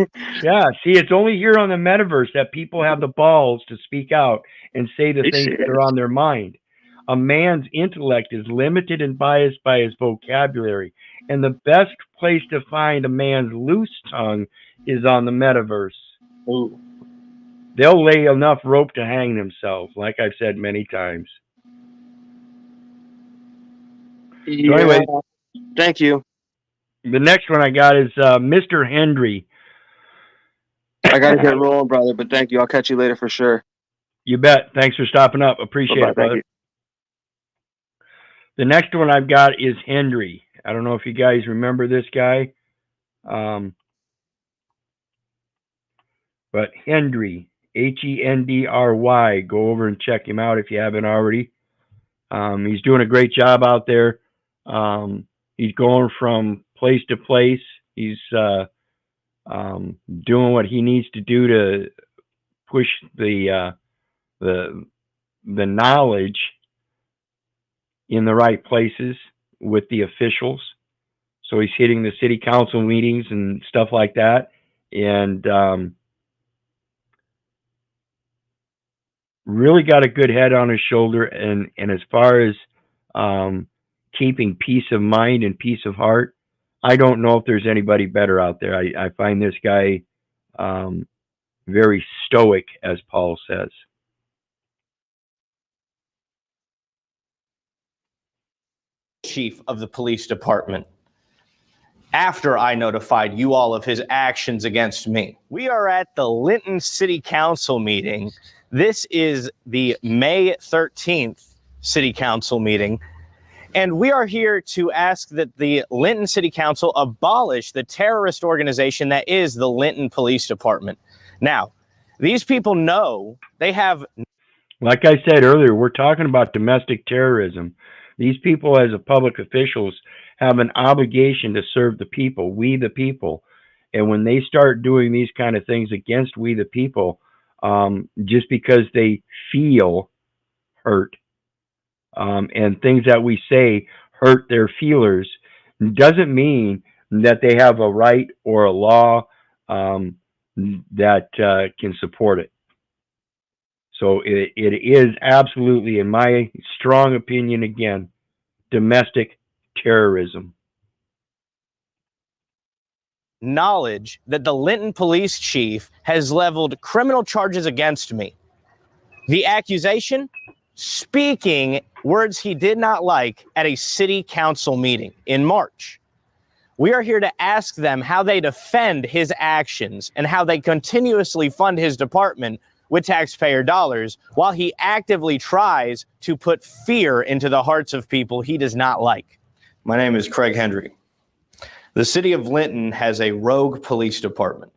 Yeah, see, it's only here on the metaverse that people have the balls to speak out and say the things that are on their mind. A man's intellect is limited and biased by his vocabulary, and the best place to find a man's loose tongue is on the metaverse. Ooh. They'll lay enough rope to hang themselves, like I've said many times. Yeah. So anyway, Thank you. the next one I got is Mr. Hendry. I got to get rolling, brother, but thank you. I'll catch you later for sure. You bet. Thanks for stopping up. Appreciate Bye-bye. it, brother. Thank you. The next one I've got is Hendry. I don't know if you guys remember this guy. But Hendry, Hendry. Go over and check him out if you haven't already. He's doing a great job out there. He's going from place to place. He's doing what he needs to do to push the knowledge in the right places with the officials. So he's hitting the city council meetings and stuff like that, and really got a good head on his shoulder. And as far as keeping peace of mind and peace of heart, I don't know if there's anybody better out there. I find this guy very stoic, as Paul says. Chief of the police department, after I notified you all of his actions against me. We are at the Linton City Council meeting. This is the May 13th City Council meeting. And we are here to ask that the Linton City Council abolish the terrorist organization that is the Linton Police Department. Now, these people know they have... Like I said earlier, we're talking about domestic terrorism. These people, as public officials, have an obligation to serve the people, we the people. And when they start doing these kind of things against we the people, just because they feel hurt, and things that we say hurt their feelers, doesn't mean that they have a right or a law that can support it. So it is absolutely, in my strong opinion, again, domestic terrorism. Knowledge that the Linton police chief has leveled criminal charges against me. The accusation, speaking words he did not like at a city council meeting in March. We are here to ask them how they defend his actions and how they continuously fund his department with taxpayer dollars while he actively tries to put fear into the hearts of people he does not like. My name is Craig Hendry. The city of Linton has a rogue police department.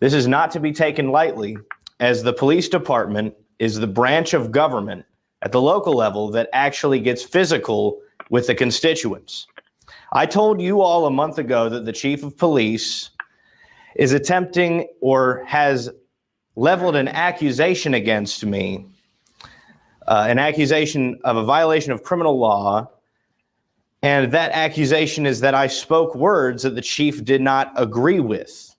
This is not to be taken lightly, as the police department is the branch of government at the local level that actually gets physical with the constituents. I told you all a month ago that the chief of police is attempting or has leveled an accusation against me, an accusation of a violation of criminal law. And that accusation is that I spoke words that the chief did not agree with.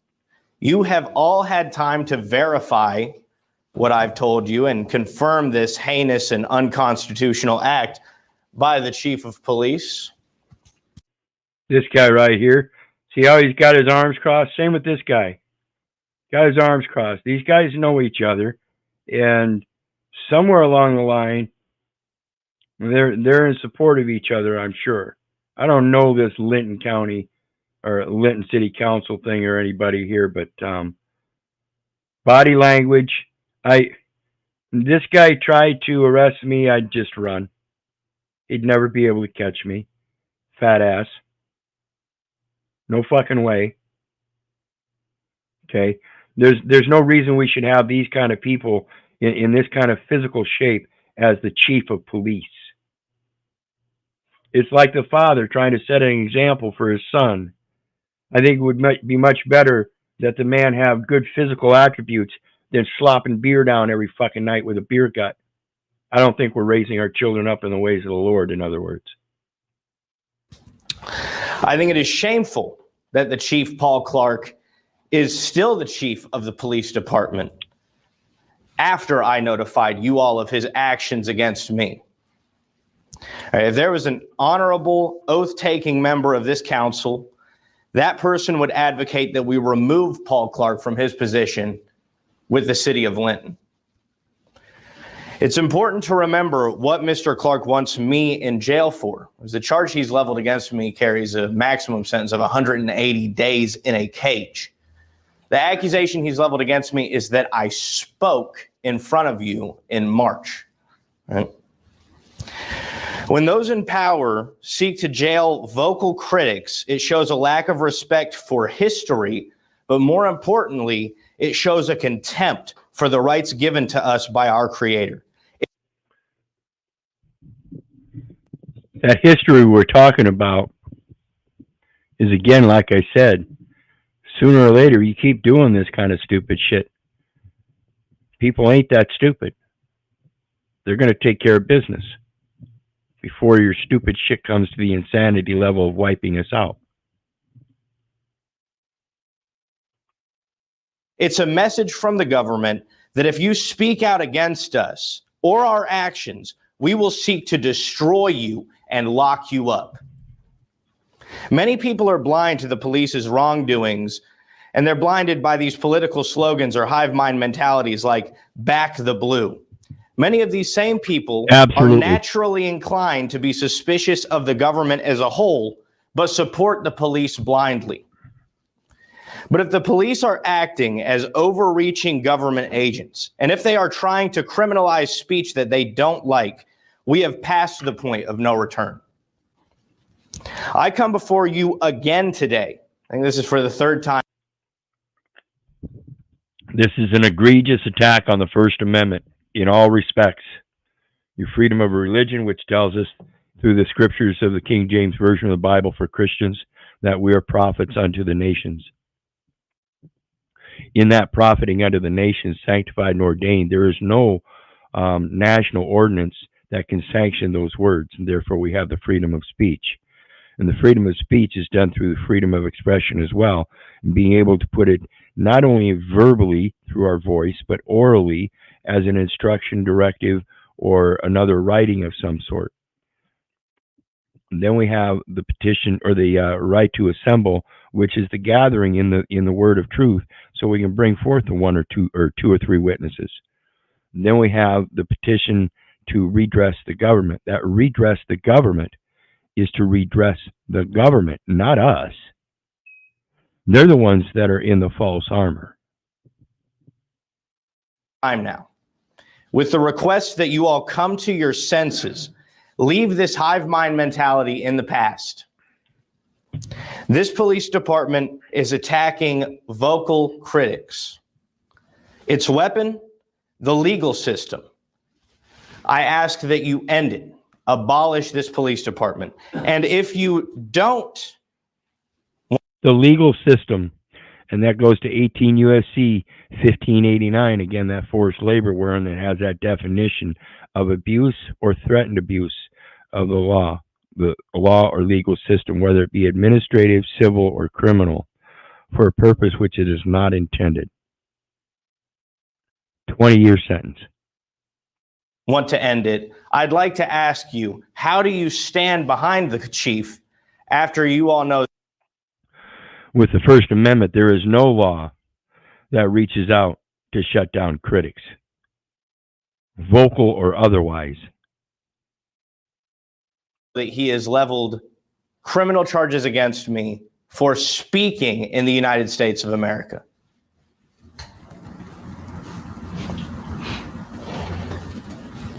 You have all had time to verify what I've told you and confirm this heinous and unconstitutional act by the chief of police. This guy right here, see how he's got his arms crossed? Same with this guy. Got his arms crossed. These guys know each other, and somewhere along the line, they're in support of each other, I'm sure. I don't know this Linton County or Linton City Council thing or anybody here, but body language. This guy tried to arrest me, I'd just run. He'd never be able to catch me. Fat ass. No fucking way. Okay. There's no reason we should have these kind of people in this kind of physical shape as the chief of police. It's like the father trying to set an example for his son. I think it would be much better that the man have good physical attributes than slopping beer down every fucking night with a beer gut. I don't think we're raising our children up in the ways of the Lord, in other words. I think it is shameful that the Chief Paul Clark is still the chief of the police department after I notified you all of his actions against me. All right, if there was an honorable, oath-taking member of this council, that person would advocate that we remove Paul Clark from his position with the city of Linton. It's important to remember what Mr. Clark wants me in jail for. The charge he's leveled against me carries a maximum sentence of 180 days in a cage. The accusation he's leveled against me is that I spoke in front of you in March. Right? When those in power seek to jail vocal critics, it shows a lack of respect for history, but more importantly, it shows a contempt for the rights given to us by our Creator. That history we're talking about is, again, like I said, sooner or later you keep doing this kind of stupid shit. People ain't that stupid. They're going to take care of business before your stupid shit comes to the insanity level of wiping us out. It's a message from the government that if you speak out against us or our actions, we will seek to destroy you and lock you up. Many people are blind to the police's wrongdoings, and they're blinded by these political slogans or hive mind mentalities like back the blue. Many of these same people are naturally inclined to be suspicious of the government as a whole, but support the police blindly. But if the police are acting as overreaching government agents, and if they are trying to criminalize speech that they don't like, we have passed the point of no return. I come before you again today. I think this is for the third time. This is an egregious attack on the First Amendment in all respects. Your freedom of religion, which tells us through the scriptures of the King James Version of the Bible for Christians that we are prophets unto the nations. In that profiting unto the nations, sanctified and ordained, there is no national ordinance that can sanction those words, and therefore we have the freedom of speech. And the freedom of speech is done through the freedom of expression as well, and being able to put it not only verbally through our voice, but orally as an instruction, directive, or another writing of some sort. And then we have the petition, or the right to assemble, which is the gathering in the word of truth, so we can bring forth the one or two or three witnesses. And then we have the petition to redress the government. That redress the government is to redress the government, not us. They're the ones that are in the false armor. Time now. With the request that you all come to your senses, leave this hive mind mentality in the past. This police department is attacking vocal critics. Its weapon, the legal system. I ask that you end it. Abolish this police department. And if you don't... The legal system, and that goes to 18 U.S.C. 1589, again, that forced labor wherein it has that definition of abuse or threatened abuse of the law or legal system, whether it be administrative, civil, or criminal, for a purpose which it is not intended. 20-year sentence. Want to end it. I'd like to ask you, how do you stand behind the chief after you all know? With the First Amendment, there is no law that reaches out to shut down critics, vocal or otherwise. That he has leveled criminal charges against me for speaking in the United States of America.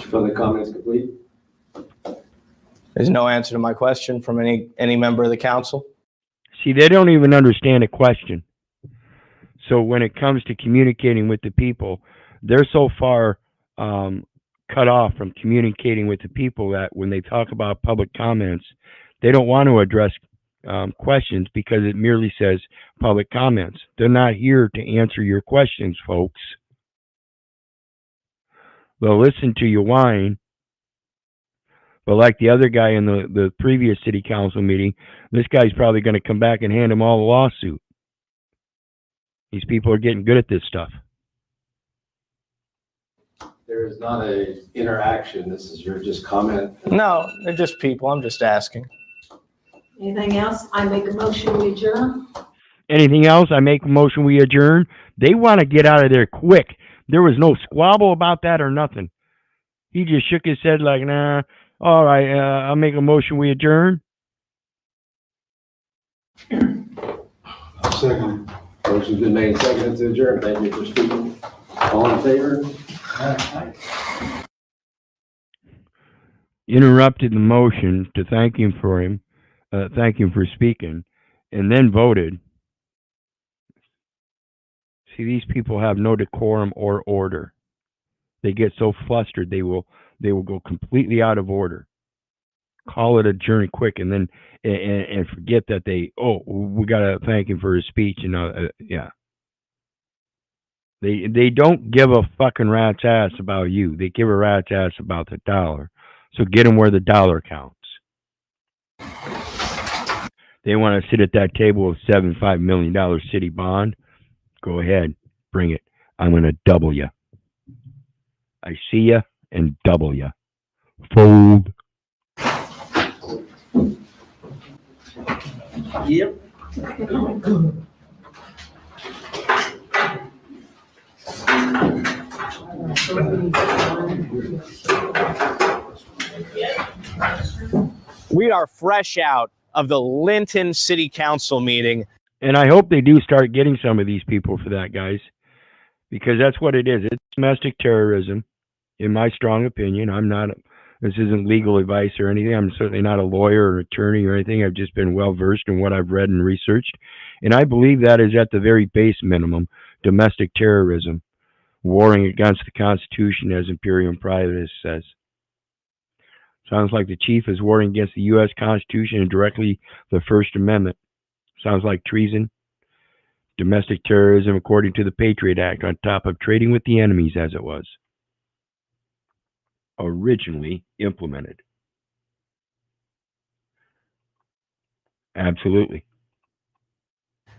Further comments complete? There's no answer to my question from any member of the council. See, they don't even understand a question. So when it comes to communicating with the people, they're so far cut off from communicating with the people that when they talk about public comments, they don't want to address questions because it merely says public comments. They're not here to answer your questions, folks. They'll listen to you whine. But like the other guy in the previous city council meeting, this guy's probably going to come back and hand him all the lawsuit. These people are getting good at this stuff. There is not a interaction. This is your just comment. No, they're just people. I'm just asking. Anything else? I make a motion we adjourn. Anything else? I make a motion we adjourn. They want to get out of there quick. There was no squabble about that or nothing. He just shook his head like, nah. All right, I'll make a motion we adjourn. Second. Motion's been made, seconded to adjourn. Thank you for speaking. All in favor? Aye. Interrupted the motion to thank him for speaking, and then voted. See, these people have no decorum or order. They get so flustered they will go completely out of order. Call it adjourn quick, and then and forget that we gotta thank him for his speech, and yeah. They don't give a fucking rat's ass about you. They give a rat's ass about the dollar. So get them where the dollar counts. They want to sit at that table with $75 million city bond. Go ahead, bring it. I'm gonna double you. I see ya and double ya. Fold. Yep. We are fresh out of the Linton City Council meeting. And I hope they do start getting some of these people for that, guys. Because that's what it is. It's domestic terrorism, in my strong opinion. This isn't legal advice or anything. I'm certainly not a lawyer or attorney or anything. I've just been well versed in what I've read and researched. And I believe that is at the very base minimum, domestic terrorism, warring against the Constitution, as Imperium Privatus says. Sounds like the chief is warring against the U.S. Constitution and directly the First Amendment. Sounds like treason. Domestic terrorism according to the Patriot Act, on top of trading with the enemies as it was originally implemented. Absolutely.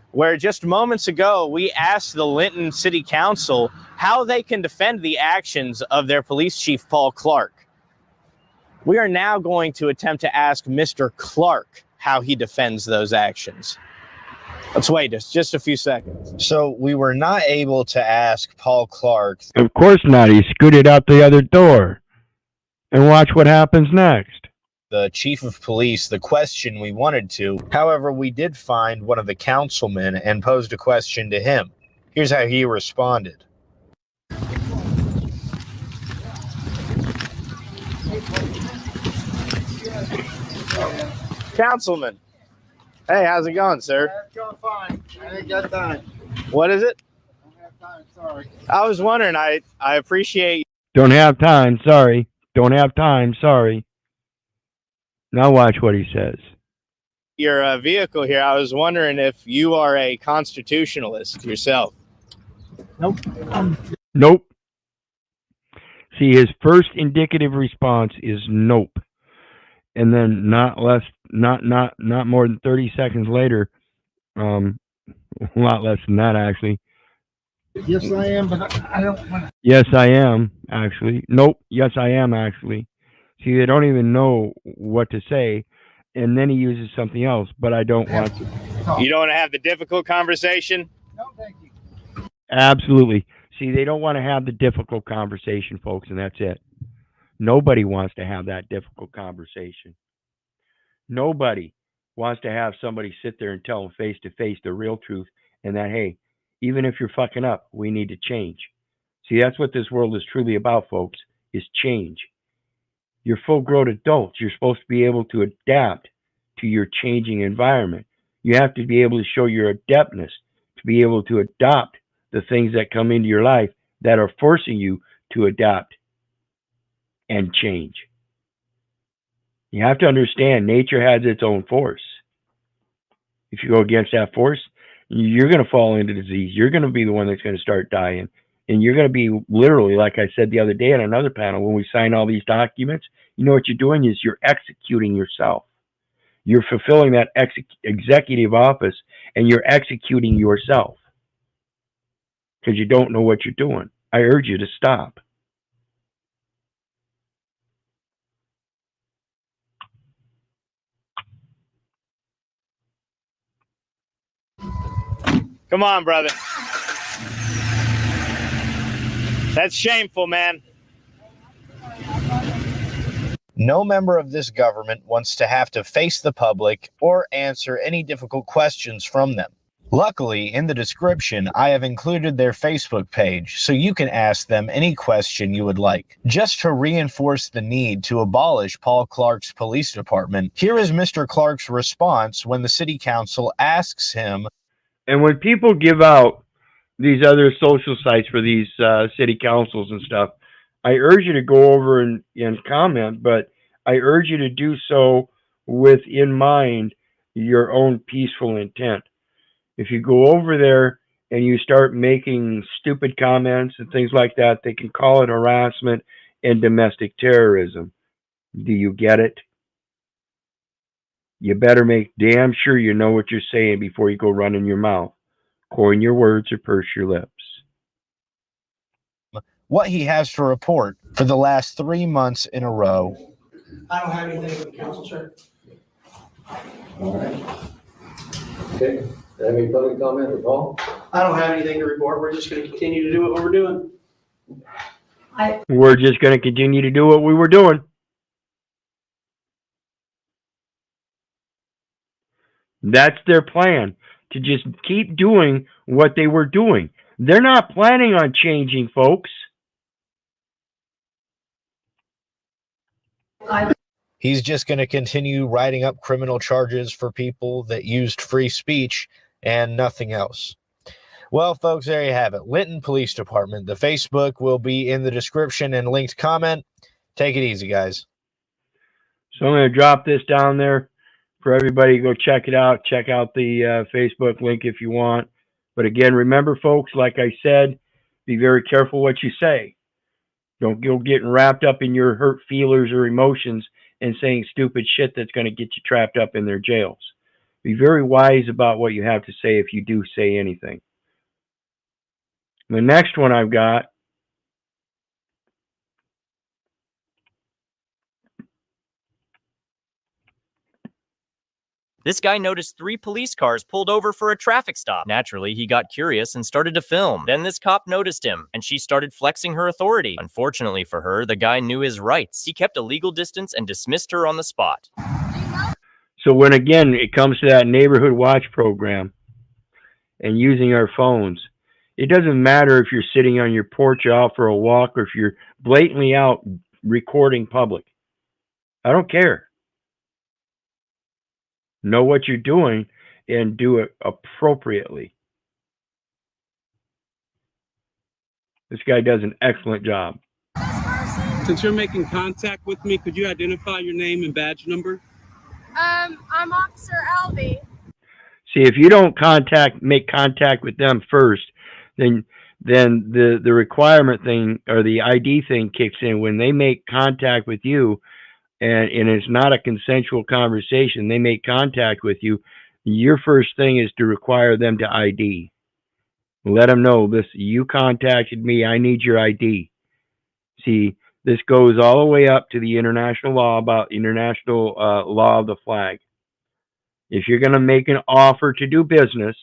Where just moments ago, we asked the Linton City Council how they can defend the actions of their police chief, Paul Clark. We are now going to attempt to ask Mr. Clark how he defends those actions. Let's wait just a few seconds. So we were not able to ask Paul Clark. Of course not. He scooted out the other door. And watch what happens next. The chief of police the question we wanted to. However, we did find one of the councilmen and posed a question to him. Here's how he responded. Councilman. Hey, how's it going, sir? It's going fine. I ain't got time. What is it? I don't have time, sorry. I was wondering, I appreciate... Don't have time, sorry. Don't have time, sorry. Now watch what he says. Your vehicle here, I was wondering if you are a constitutionalist yourself. Nope. Nope. See, his first indicative response is nope. And then not more than 30 seconds later, a lot less than that actually. Yes, I am, but I don't want to. Yes, I am, actually. Nope. Yes, I am, actually. See, they don't even know what to say, and then he uses something else, but I don't want to. You don't want to have the difficult conversation? No, thank you. Absolutely. See, they don't want to have the difficult conversation, folks, and that's it. Nobody wants to have that difficult conversation. Nobody wants to have somebody sit there and tell them face to face the real truth, and that, hey, even if you're fucking up, we need to change. See, that's what this world is truly about, folks, is change. You're full-grown adults. You're supposed to be able to adapt to your changing environment. You have to be able to show your adeptness, to be able to adopt the things that come into your life that are forcing you to adapt and change. You have to understand nature has its own force. If you go against that force, you're going to fall into disease. You're going to be the one that's going to start dying. And you're going to be literally, like I said the other day on another panel, when we sign all these documents, you know what you're doing is you're executing yourself. You're fulfilling that executive office, and you're executing yourself because you don't know what you're doing. I urge you to stop. Come on, brother. That's shameful, man. No member of this government wants to have to face the public or answer any difficult questions from them. Luckily, in the description, I have included their Facebook page, so you can ask them any question you would like. Just to reinforce the need to abolish Paul Clark's police department, here is Mr. Clark's response when the city council asks him. And when people give out these other social sites for these city councils and stuff, I urge you to go over and comment, but I urge you to do so with in mind your own peaceful intent. If you go over there and you start making stupid comments and things like that, they can call it harassment and domestic terrorism. Do you get it? You better make damn sure you know what you're saying before you go running your mouth. Coin your words or purse your lips. What he has to report for the last 3 months in a row. I don't have anything for the council, sir. All right. Okay, any public comment at all? I don't have anything to report. We're just going to continue to do what we're doing. We're just going to continue to do what we were doing. That's their plan, to just keep doing what they were doing. They're not planning on changing, folks. He's just going to continue writing up criminal charges for people that used free speech and nothing else. Well, folks, there you have it. Linton Police Department. The Facebook will be in the description and linked comment. Take it easy, guys. So I'm going to drop this down there for everybody to go check it out. Check out the Facebook link if you want. But again, remember, folks, like I said, be very careful what you say. Don't go getting wrapped up in your hurt feelers or emotions and saying stupid shit that's going to get you trapped up in their jails. Be very wise about what you have to say if you do say anything. The next one I've got. This guy noticed 3 police cars pulled over for a traffic stop. Naturally, he got curious and started to film. Then this cop noticed him, and she started flexing her authority. Unfortunately for her, the guy knew his rights. He kept a legal distance and dismissed her on the spot. So when, again, it comes to that neighborhood watch program and using our phones, it doesn't matter if you're sitting on your porch out for a walk or if you're blatantly out recording public. I don't care. Know what you're doing and do it appropriately. This guy does an excellent job. Since you're making contact with me, could you identify your name and badge number? I'm Officer Albie. See, if you don't make contact with them first, then the requirement thing or the ID thing kicks in. When they make contact with you, and it's not a consensual conversation, they make contact with you, your first thing is to require them to ID. Let them know, this, you contacted me, I need your ID. See, this goes all the way up to the international law about international law of the flag. If you're going to make an offer to do business,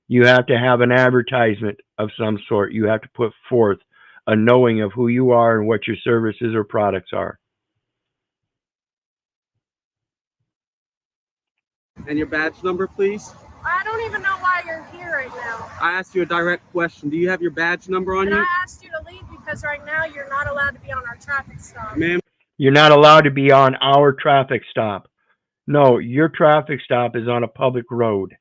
you have to have an advertisement of some sort. You have to put forth a knowing of who you are and what your services or products are. And your badge number, please? I don't even know why you're here right now. I asked you a direct question. Do you have your badge number on And you? I asked you to leave because right now you're not allowed to be on our traffic stop. Ma'am. You're not allowed to be on our traffic stop. No, your traffic stop is on a public road.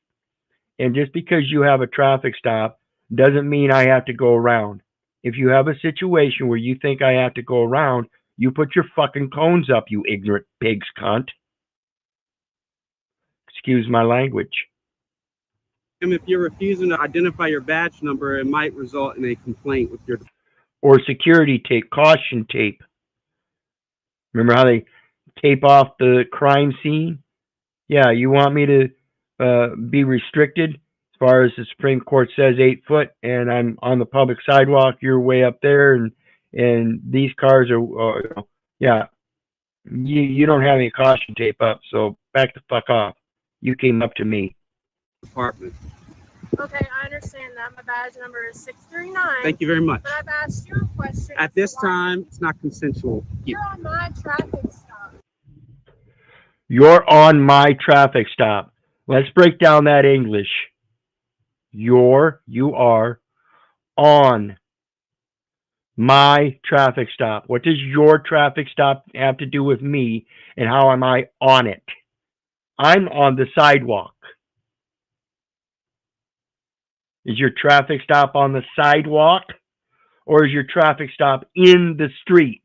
And just because you have a traffic stop doesn't mean I have to go around. If you have a situation where you think I have to go around, you put your fucking cones up, you ignorant pigs, cunt. Excuse my language. If you're refusing to identify your badge number, it might result in a complaint with your. Or security tape, caution tape. Remember how they tape off the crime scene? Yeah, you want me to be restricted as far as the Supreme Court says 8 foot, and I'm on the public sidewalk. You're way up there, and these cars are yeah. You don't have any caution tape up, so back the fuck off. You came up to me. Department. Okay, I understand that. My badge number is 639. Thank you very much. But I've asked you a question. At this time, it's not consensual. You're on my traffic stop. You're on my traffic stop. Let's break down that English. You are on my traffic stop. What does your traffic stop have to do with me, and how am I on it? I'm on the sidewalk. Is your traffic stop on the sidewalk, or is your traffic stop in the street?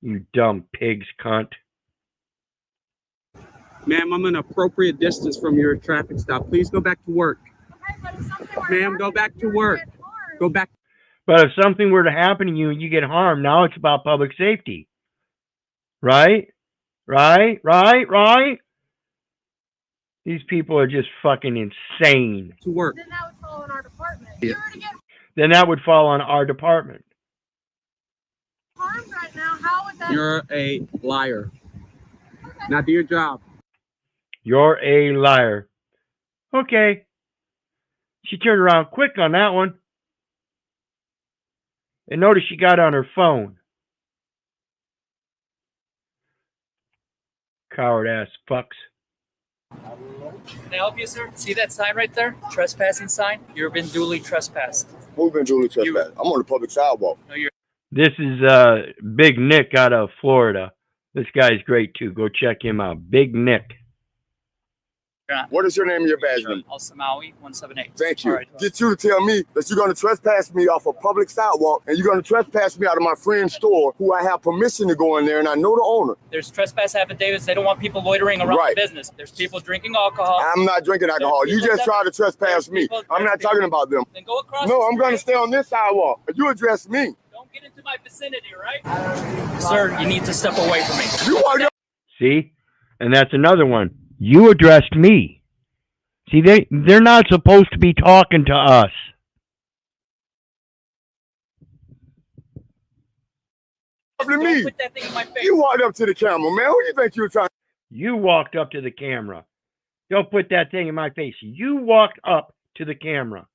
You dumb pigs, cunt. Ma'am, I'm an appropriate distance from your traffic stop. Please go back to work. Okay, but if something were Ma'am, go back to work. Go back. But if something were to happen to you and you get harmed, now it's about public safety. Right? Right? Right? Right? These people are just fucking insane. To work. Then that would fall on our department. Yeah. If you were to get Then that would fall on our department. harmed right now, how would that... You're a liar. Now do your job. You're a liar. Okay. She turned around quick on that one. And notice she got on her phone. Coward-ass fucks. Can I help you, sir? See that sign right there? Trespassing sign? You've been duly trespassed. Who's been duly trespassed? I'm on the public sidewalk. No, you're... This is Big Nick out of Florida. This guy's great too. Go check him out. Big Nick. What is your name and your badge number? C.O.W.A.R.D.S 178. Thank you. All right. Get you to tell me that you're going to trespass me off a public sidewalk, and you're going to trespass me out of my friend's store, who I have permission to go in there, and I know the owner. There's trespass affidavits. They don't want people loitering around the business. There's people drinking alcohol. I'm not drinking alcohol. You just tried to trespass me. I'm not talking about them. Then go across. No, I'm going to stay on this sidewalk. You address me. Don't get into my vicinity, right? Sir, you need to step away from me. You are. See? And that's another one. You addressed me. See, they're not supposed to be talking to us. Me. Put that thing in my face. You walked up to the camera, man. Who do you think you were trying? You walked up to the camera. Don't put that thing in my face. You walked up to the camera.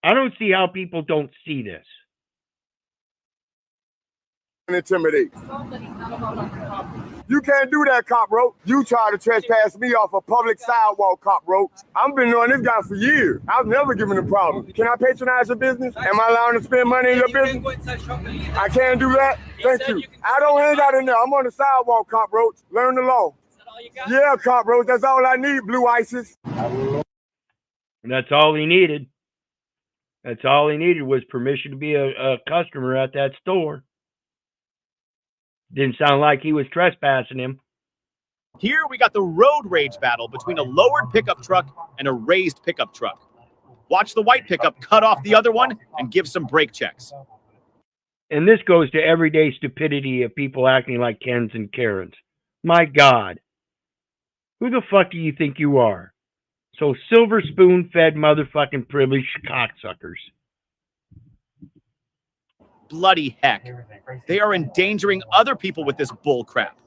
I don't see how people don't see this. Intimidate. You can't do that, cockroach. You try to trespass me off a public sidewalk, cockroach. I've been knowing this guy for years. I've never given him a problem. Can I patronize your business? Am I allowed to spend money in your business? I can't do that? Thank you. I don't hang out in there. I'm on the sidewalk, cockroach. Learn the law. Yeah, cockroach. That's all I need, Blue Isis. And that's all he needed. That's all he needed was permission to be a customer at that store. Didn't sound like he was trespassing him. Here we got the road rage battle between a lowered pickup truck and a raised pickup truck. Watch the white pickup cut off the other one and give some brake checks. And this goes to everyday stupidity of people acting like Kens and Karens. My God. Who the fuck do you think you are? So silver spoon-fed motherfucking privileged cocksuckers. Bloody heck. They are endangering other people with this bull crap.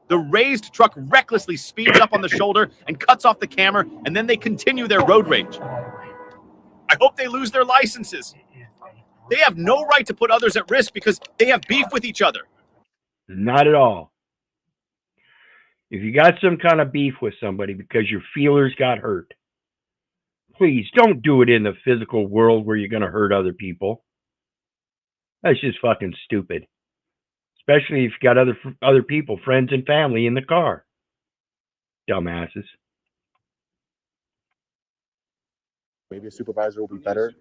The raised truck recklessly speeds up on the shoulder and cuts off the camera, and then they continue their road rage. I hope they lose their licenses. They have no right to put others at risk because they have beef with each other. Not at all. If you got some kind of beef with somebody because your feelers got hurt, please don't do it in the physical world where you're going to hurt other people. That's just fucking stupid. Especially if you got other people, friends and family in the car. Dumbasses. Maybe a supervisor will be better.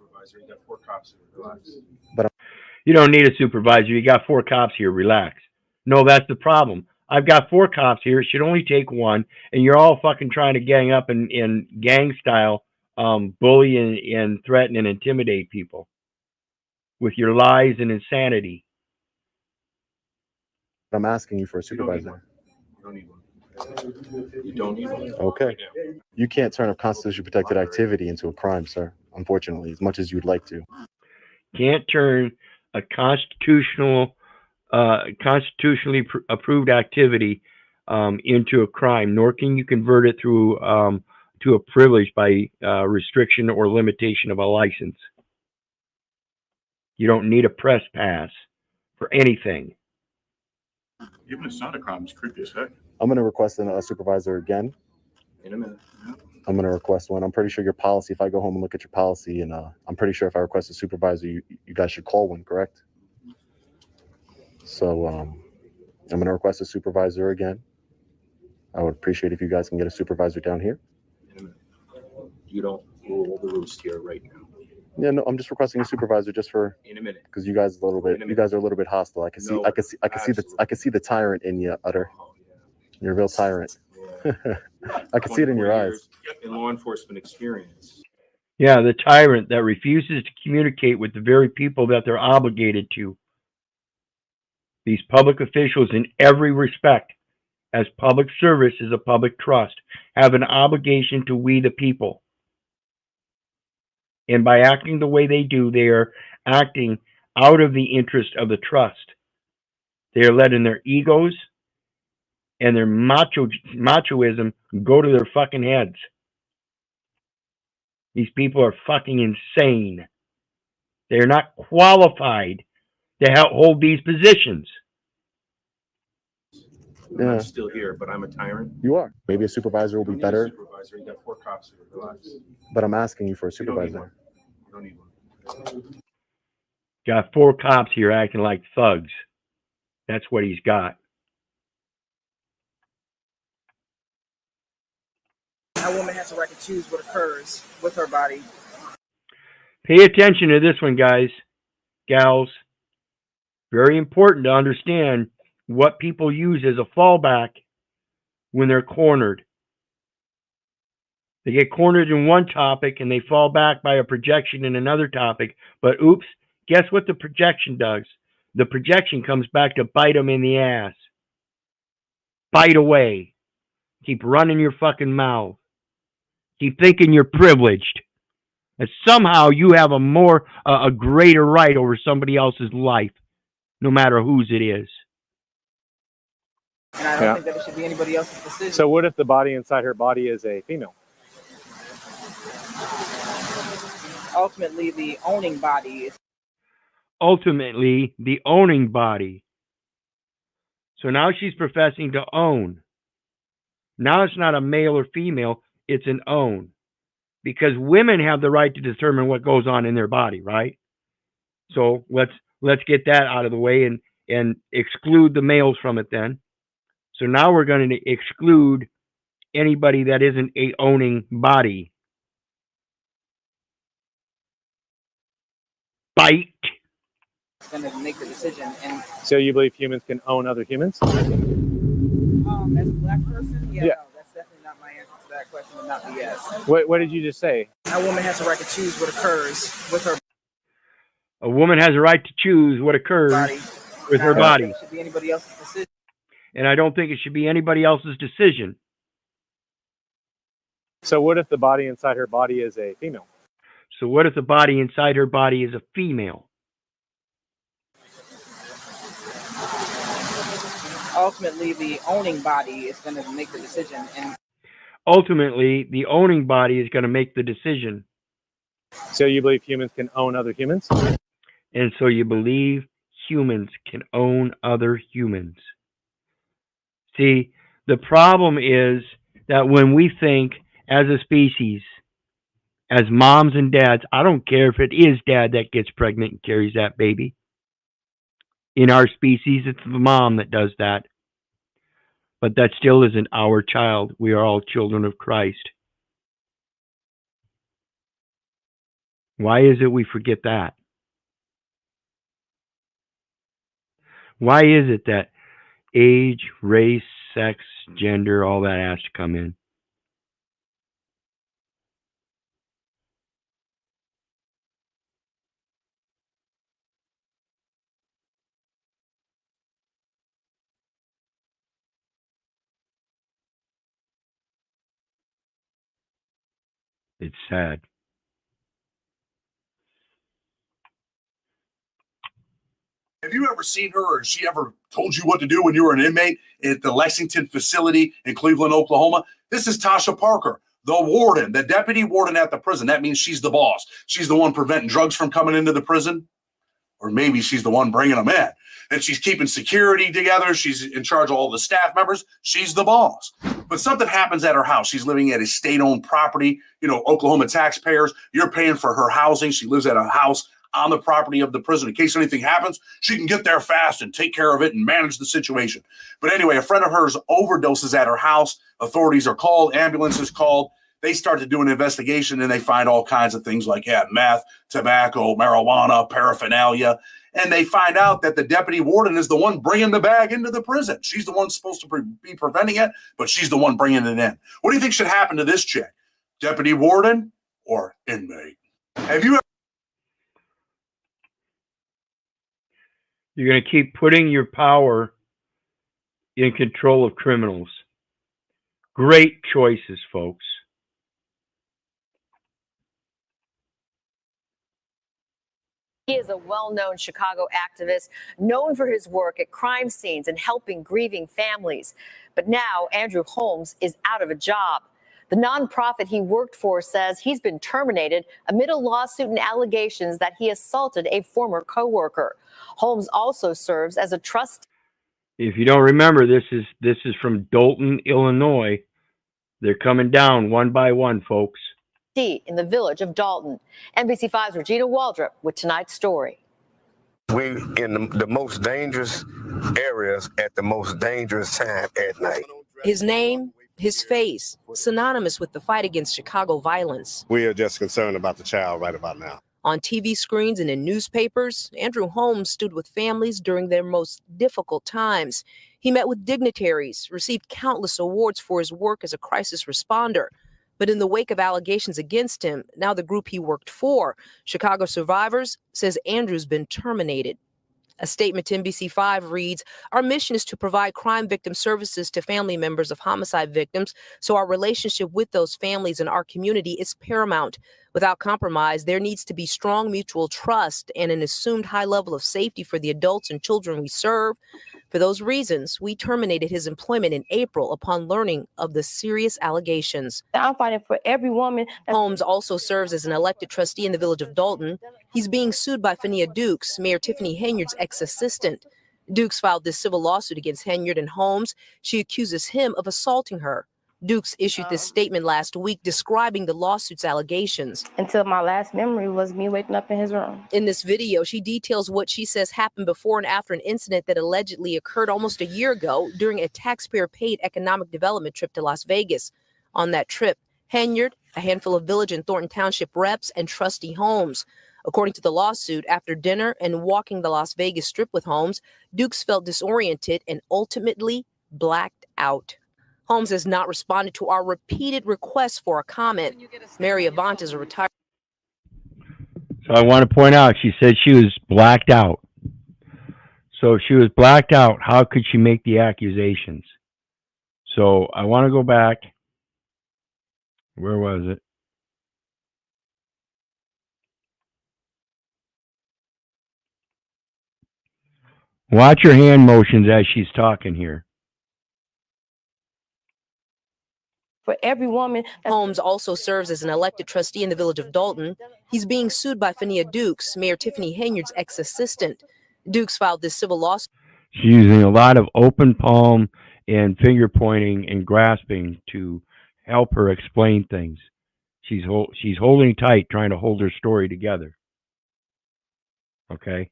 But you don't need a supervisor. You got 4 cops here. Relax. No, that's the problem. I've got 4 cops here. It should only take 1, and you're all fucking trying to gang up in gang style, bully and threaten and intimidate people with your lies and insanity. I'm asking you for a supervisor. You don't need one. You don't need one. Okay. You can't turn a constitutionally protected activity into a crime, sir. Unfortunately, as much as you'd like to. Can't turn a constitutionally approved activity into a crime, nor can you convert it through to a privilege by restriction or limitation of a license. You don't need a press pass for anything. Even if it's not a crime, it's creepy as heck. I'm going to request a supervisor again. In a minute. Yeah. I'm going to request one. I'm pretty sure your policy, if I go home and look at your policy, and I'm pretty sure if I request a supervisor, you guys should call one, correct? So I'm going to request a supervisor again. I would appreciate if you guys can get a supervisor down here. In a minute. You don't rule the roost here right now. Yeah, no, I'm just requesting a supervisor just for In a minute. because you guys are a little bit hostile. I can see the tyrant in you, Utter. Oh, yeah. You're a real tyrant. Yeah. I can see it in your eyes. In law enforcement experience. Yeah, the tyrant that refuses to communicate with the very people that they're obligated to. These public officials, in every respect, as public service is a public trust, have an obligation to we the people. And by acting the way they do, they are acting out of the interest of the trust. They are letting their egos and their machoism go to their fucking heads. These people are fucking insane. They are not qualified to hold these positions. Yeah. I'm still here, but I'm a tyrant. You are. Maybe a supervisor will be better. Supervisor. You got 4 cops here. Relax. But I'm asking you for a You don't need supervisor. one. You don't need one. Got 4 cops here acting like thugs. That's what he's got. A woman has a right to choose what occurs with her body. Pay attention to this one, guys, gals. Very important to understand what people use as a fallback when they're cornered. They get cornered in one topic and they fall back by a projection in another topic. But oops, guess what the projection does? The projection comes back to bite them in the ass. Bite away. Keep running your fucking mouth. Keep thinking you're privileged. And somehow you have a greater right over somebody else's life, no matter whose it is. And I don't think that it should be anybody else's decision. So what if the body inside her body is a female? Ultimately, the owning body is... Ultimately, the owning body. So now she's professing to own. Now it's not a male or female, it's an own. Because women have the right to determine what goes on in their body, right? So let's get that out of the way and exclude the males from it then. So now we're going to exclude anybody that isn't a owning body. Bite. Going to make the decision. And So you believe humans can own other humans? as a black person, no, that's definitely not my answer to that question, and not the yes. What did you just say? A woman has a right to choose what occurs with her A woman has a right to choose what occurs body. with her body. It should be anybody else's decision. And I don't think it should be anybody else's decision. So what if the body inside her body is a female? So what if the body inside her body is a female? Ultimately, the owning body is going to make the decision. And Ultimately, the owning body is going to make the decision. So you believe humans can own other humans? And so you believe humans can own other humans. See, the problem is that when we think as a species, as moms and dads, I don't care if it is dad that gets pregnant and carries that baby. In our species, it's the mom that does that. But that still isn't our child. We are all children of Christ. Why is it we forget that? Why is it that age, race, sex, gender, all that has to come in. It's sad. Have you ever seen her, or has she ever told you what to do when you were an inmate at the Lexington facility in Cleveland, Oklahoma? This is Tasha Parker, the warden, the deputy warden at the prison. That means she's the boss. She's the one preventing drugs from coming into the prison. Or maybe she's the one bringing them in. And she's keeping security together. She's in charge of all the staff members. She's the boss. But something happens at her house. She's living at a state-owned property. You know, Oklahoma taxpayers, you're paying for her housing. She lives at a house on the property of the prison. In case anything happens, she can get there fast and take care of it and manage the situation. But anyway, a friend of hers overdoses at her house. Authorities are called. Ambulance is called. They start to do an investigation, and they find all kinds of things like meth, tobacco, marijuana, paraphernalia. And they find out that the deputy warden is the one bringing the bag into the prison. She's the one supposed to be preventing it, but she's the one bringing it in. What do you think should happen to this chick? Deputy warden or inmate? Have you ever... You're going to keep putting your power in control of criminals. Great choices, folks. He is a well-known Chicago activist, known for his work at crime scenes and helping grieving families. But now Andrew Holmes is out of a job. The nonprofit he worked for says he's been terminated amid a lawsuit and allegations that he assaulted a former coworker. Holmes also serves as a trustee. If you don't remember, this is from Dolton, Illinois. They're coming down one by one, folks. In the village of Dalton. NBC5's Regina Waldrop with tonight's story. We in the most dangerous areas at the most dangerous time at night. His name, his face, synonymous with the fight against Chicago violence. We are just concerned about the child right about now. On TV screens and in newspapers, Andrew Holmes stood with families during their most difficult times. He met with dignitaries, received countless awards for his work as a crisis responder. But in the wake of allegations against him, now the group he worked for, Chicago Survivors, says Andrew's been terminated. A statement to NBC5 reads, "Our mission is to provide crime victim services to family members of homicide victims, so our relationship with those families and our community is paramount. Without compromise, there needs to be strong mutual trust and an assumed high level of safety for the adults and children we serve. For those reasons, we terminated his employment in April upon learning of the serious allegations." I'm fighting for every woman. Holmes also serves as an elected trustee in the village of Dalton. He's being sued by Fania Dukes, Mayor Tiffany Henyard's ex-assistant. Dukes filed this civil lawsuit against Henyard and Holmes. She accuses him of assaulting her. Dukes issued this statement last week describing the lawsuit's allegations. Until my last memory was me waking up in his room. In this video, she details what she says happened before and after an incident that allegedly occurred almost a year ago during a taxpayer-paid economic development trip to Las Vegas. On that trip, Henyard, a handful of Village and Thornton Township reps, and Trustee Holmes. According to the lawsuit, after dinner and walking the Las Vegas Strip with Holmes, Dukes felt disoriented and ultimately blacked out. Holmes has not responded to our repeated requests for a comment. Mary Avant is a retired. So I want to point out, she said she was blacked out. So if she was blacked out, how could she make the accusations? So I want to go back. Where was it? Watch her hand motions as she's talking here. For every woman. Holmes also serves as an elected trustee in the village of Dalton. He's being sued by Fania Dukes, Mayor Tiffany Henyard's ex-assistant. Dukes filed this civil lawsuit. She's using a lot of open palm and finger pointing and grasping to help her explain things. She's holding tight, trying to hold her story together. Okay?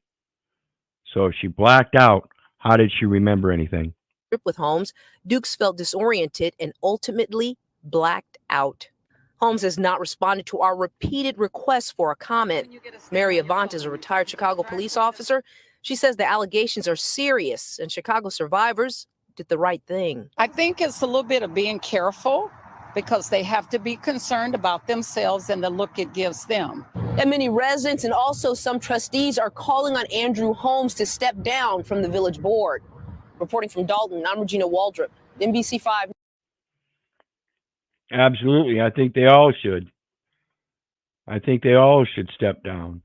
So if she blacked out, how did she remember anything? With Holmes, Dukes felt disoriented and ultimately blacked out. Holmes has not responded to our repeated requests for a comment. Mary Avant is a retired Chicago police officer. She says the allegations are serious and Chicago survivors did the right thing. I think it's a little bit of being careful because they have to be concerned about themselves and the look it gives them. And many residents and also some trustees are calling on Andrew Holmes to step down from the village board. Reporting from Dalton, I'm Regina Waldrop, NBC5. Absolutely. I think they all should. I think they all should step down.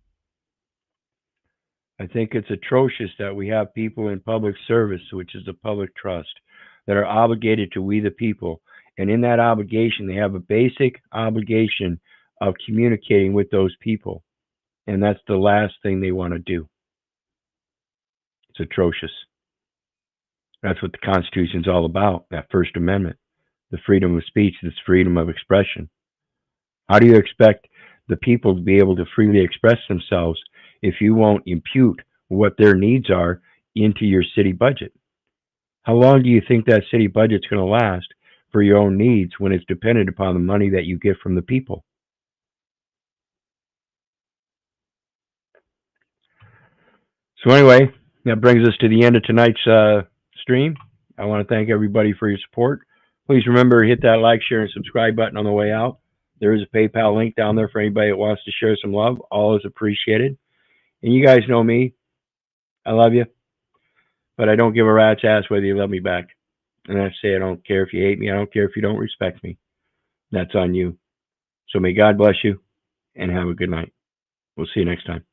I think it's atrocious that we have people in public service, which is the public trust, that are obligated to we the people. And in that obligation, they have a basic obligation of communicating with those people. And that's the last thing they want to do. It's atrocious. That's what the Constitution's all about, that First Amendment. The freedom of speech, this freedom of expression. How do you expect the people to be able to freely express themselves if you won't impute what their needs are into your city budget? How long do you think that city budget's going to last for your own needs when it's dependent upon the money that you get from the people? So anyway, that brings us to the end of tonight's stream. I want to thank everybody for your support. Please remember to hit that like, share, and subscribe button on the way out. There is a PayPal link down there for anybody that wants to share some love. All is appreciated. And you guys know me. I love you. But I don't give a rat's ass whether you love me back. And I say I don't care if you hate me. I don't care if you don't respect me. That's on you. So may God bless you and have a good night. We'll see you next time.